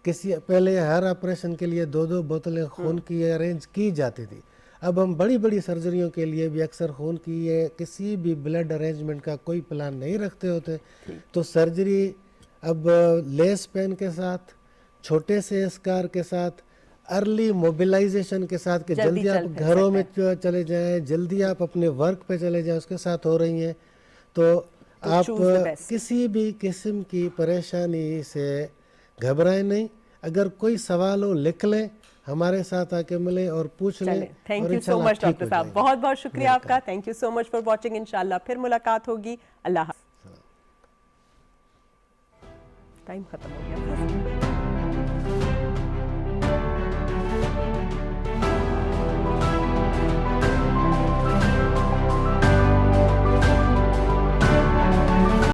Speaker 2: किसी पहले हर ऑपरेशन के लिए 2-2 बोतलें खून की अरेंज की जाती थी, अब हम बड़ी बड़ी सर्जरियों के लिए भी अक्सर खून की या किसी भी ब्लड अरेंजमेंट का कोई प्लान नहीं रखते होते। तो सर्जरी अब लेस पेन के साथ, छोटे से स्कार के साथ, अर्ली मोबिलाइजेशन के साथ कि जल्दी आप घरों में चले जाएं, जल्दी आप अपने वर्क पे चले जाएं, उसके साथ हो रही हैं। तो आप किसी भी किस्म की परेशानी से घबराएं नहीं, अगर कोई सवाल हो लिख लें, हमारे साथ आके मिले और पूछ लें।
Speaker 1: Thank you so much doctor साहब, बहुत बहुत शुक्रिया आपका। Thank you so much for watching. इंशाल्लाह फिर मुलाकात होगी। अल्लाह हाफ़िज़। टाइम खत्म हो गया।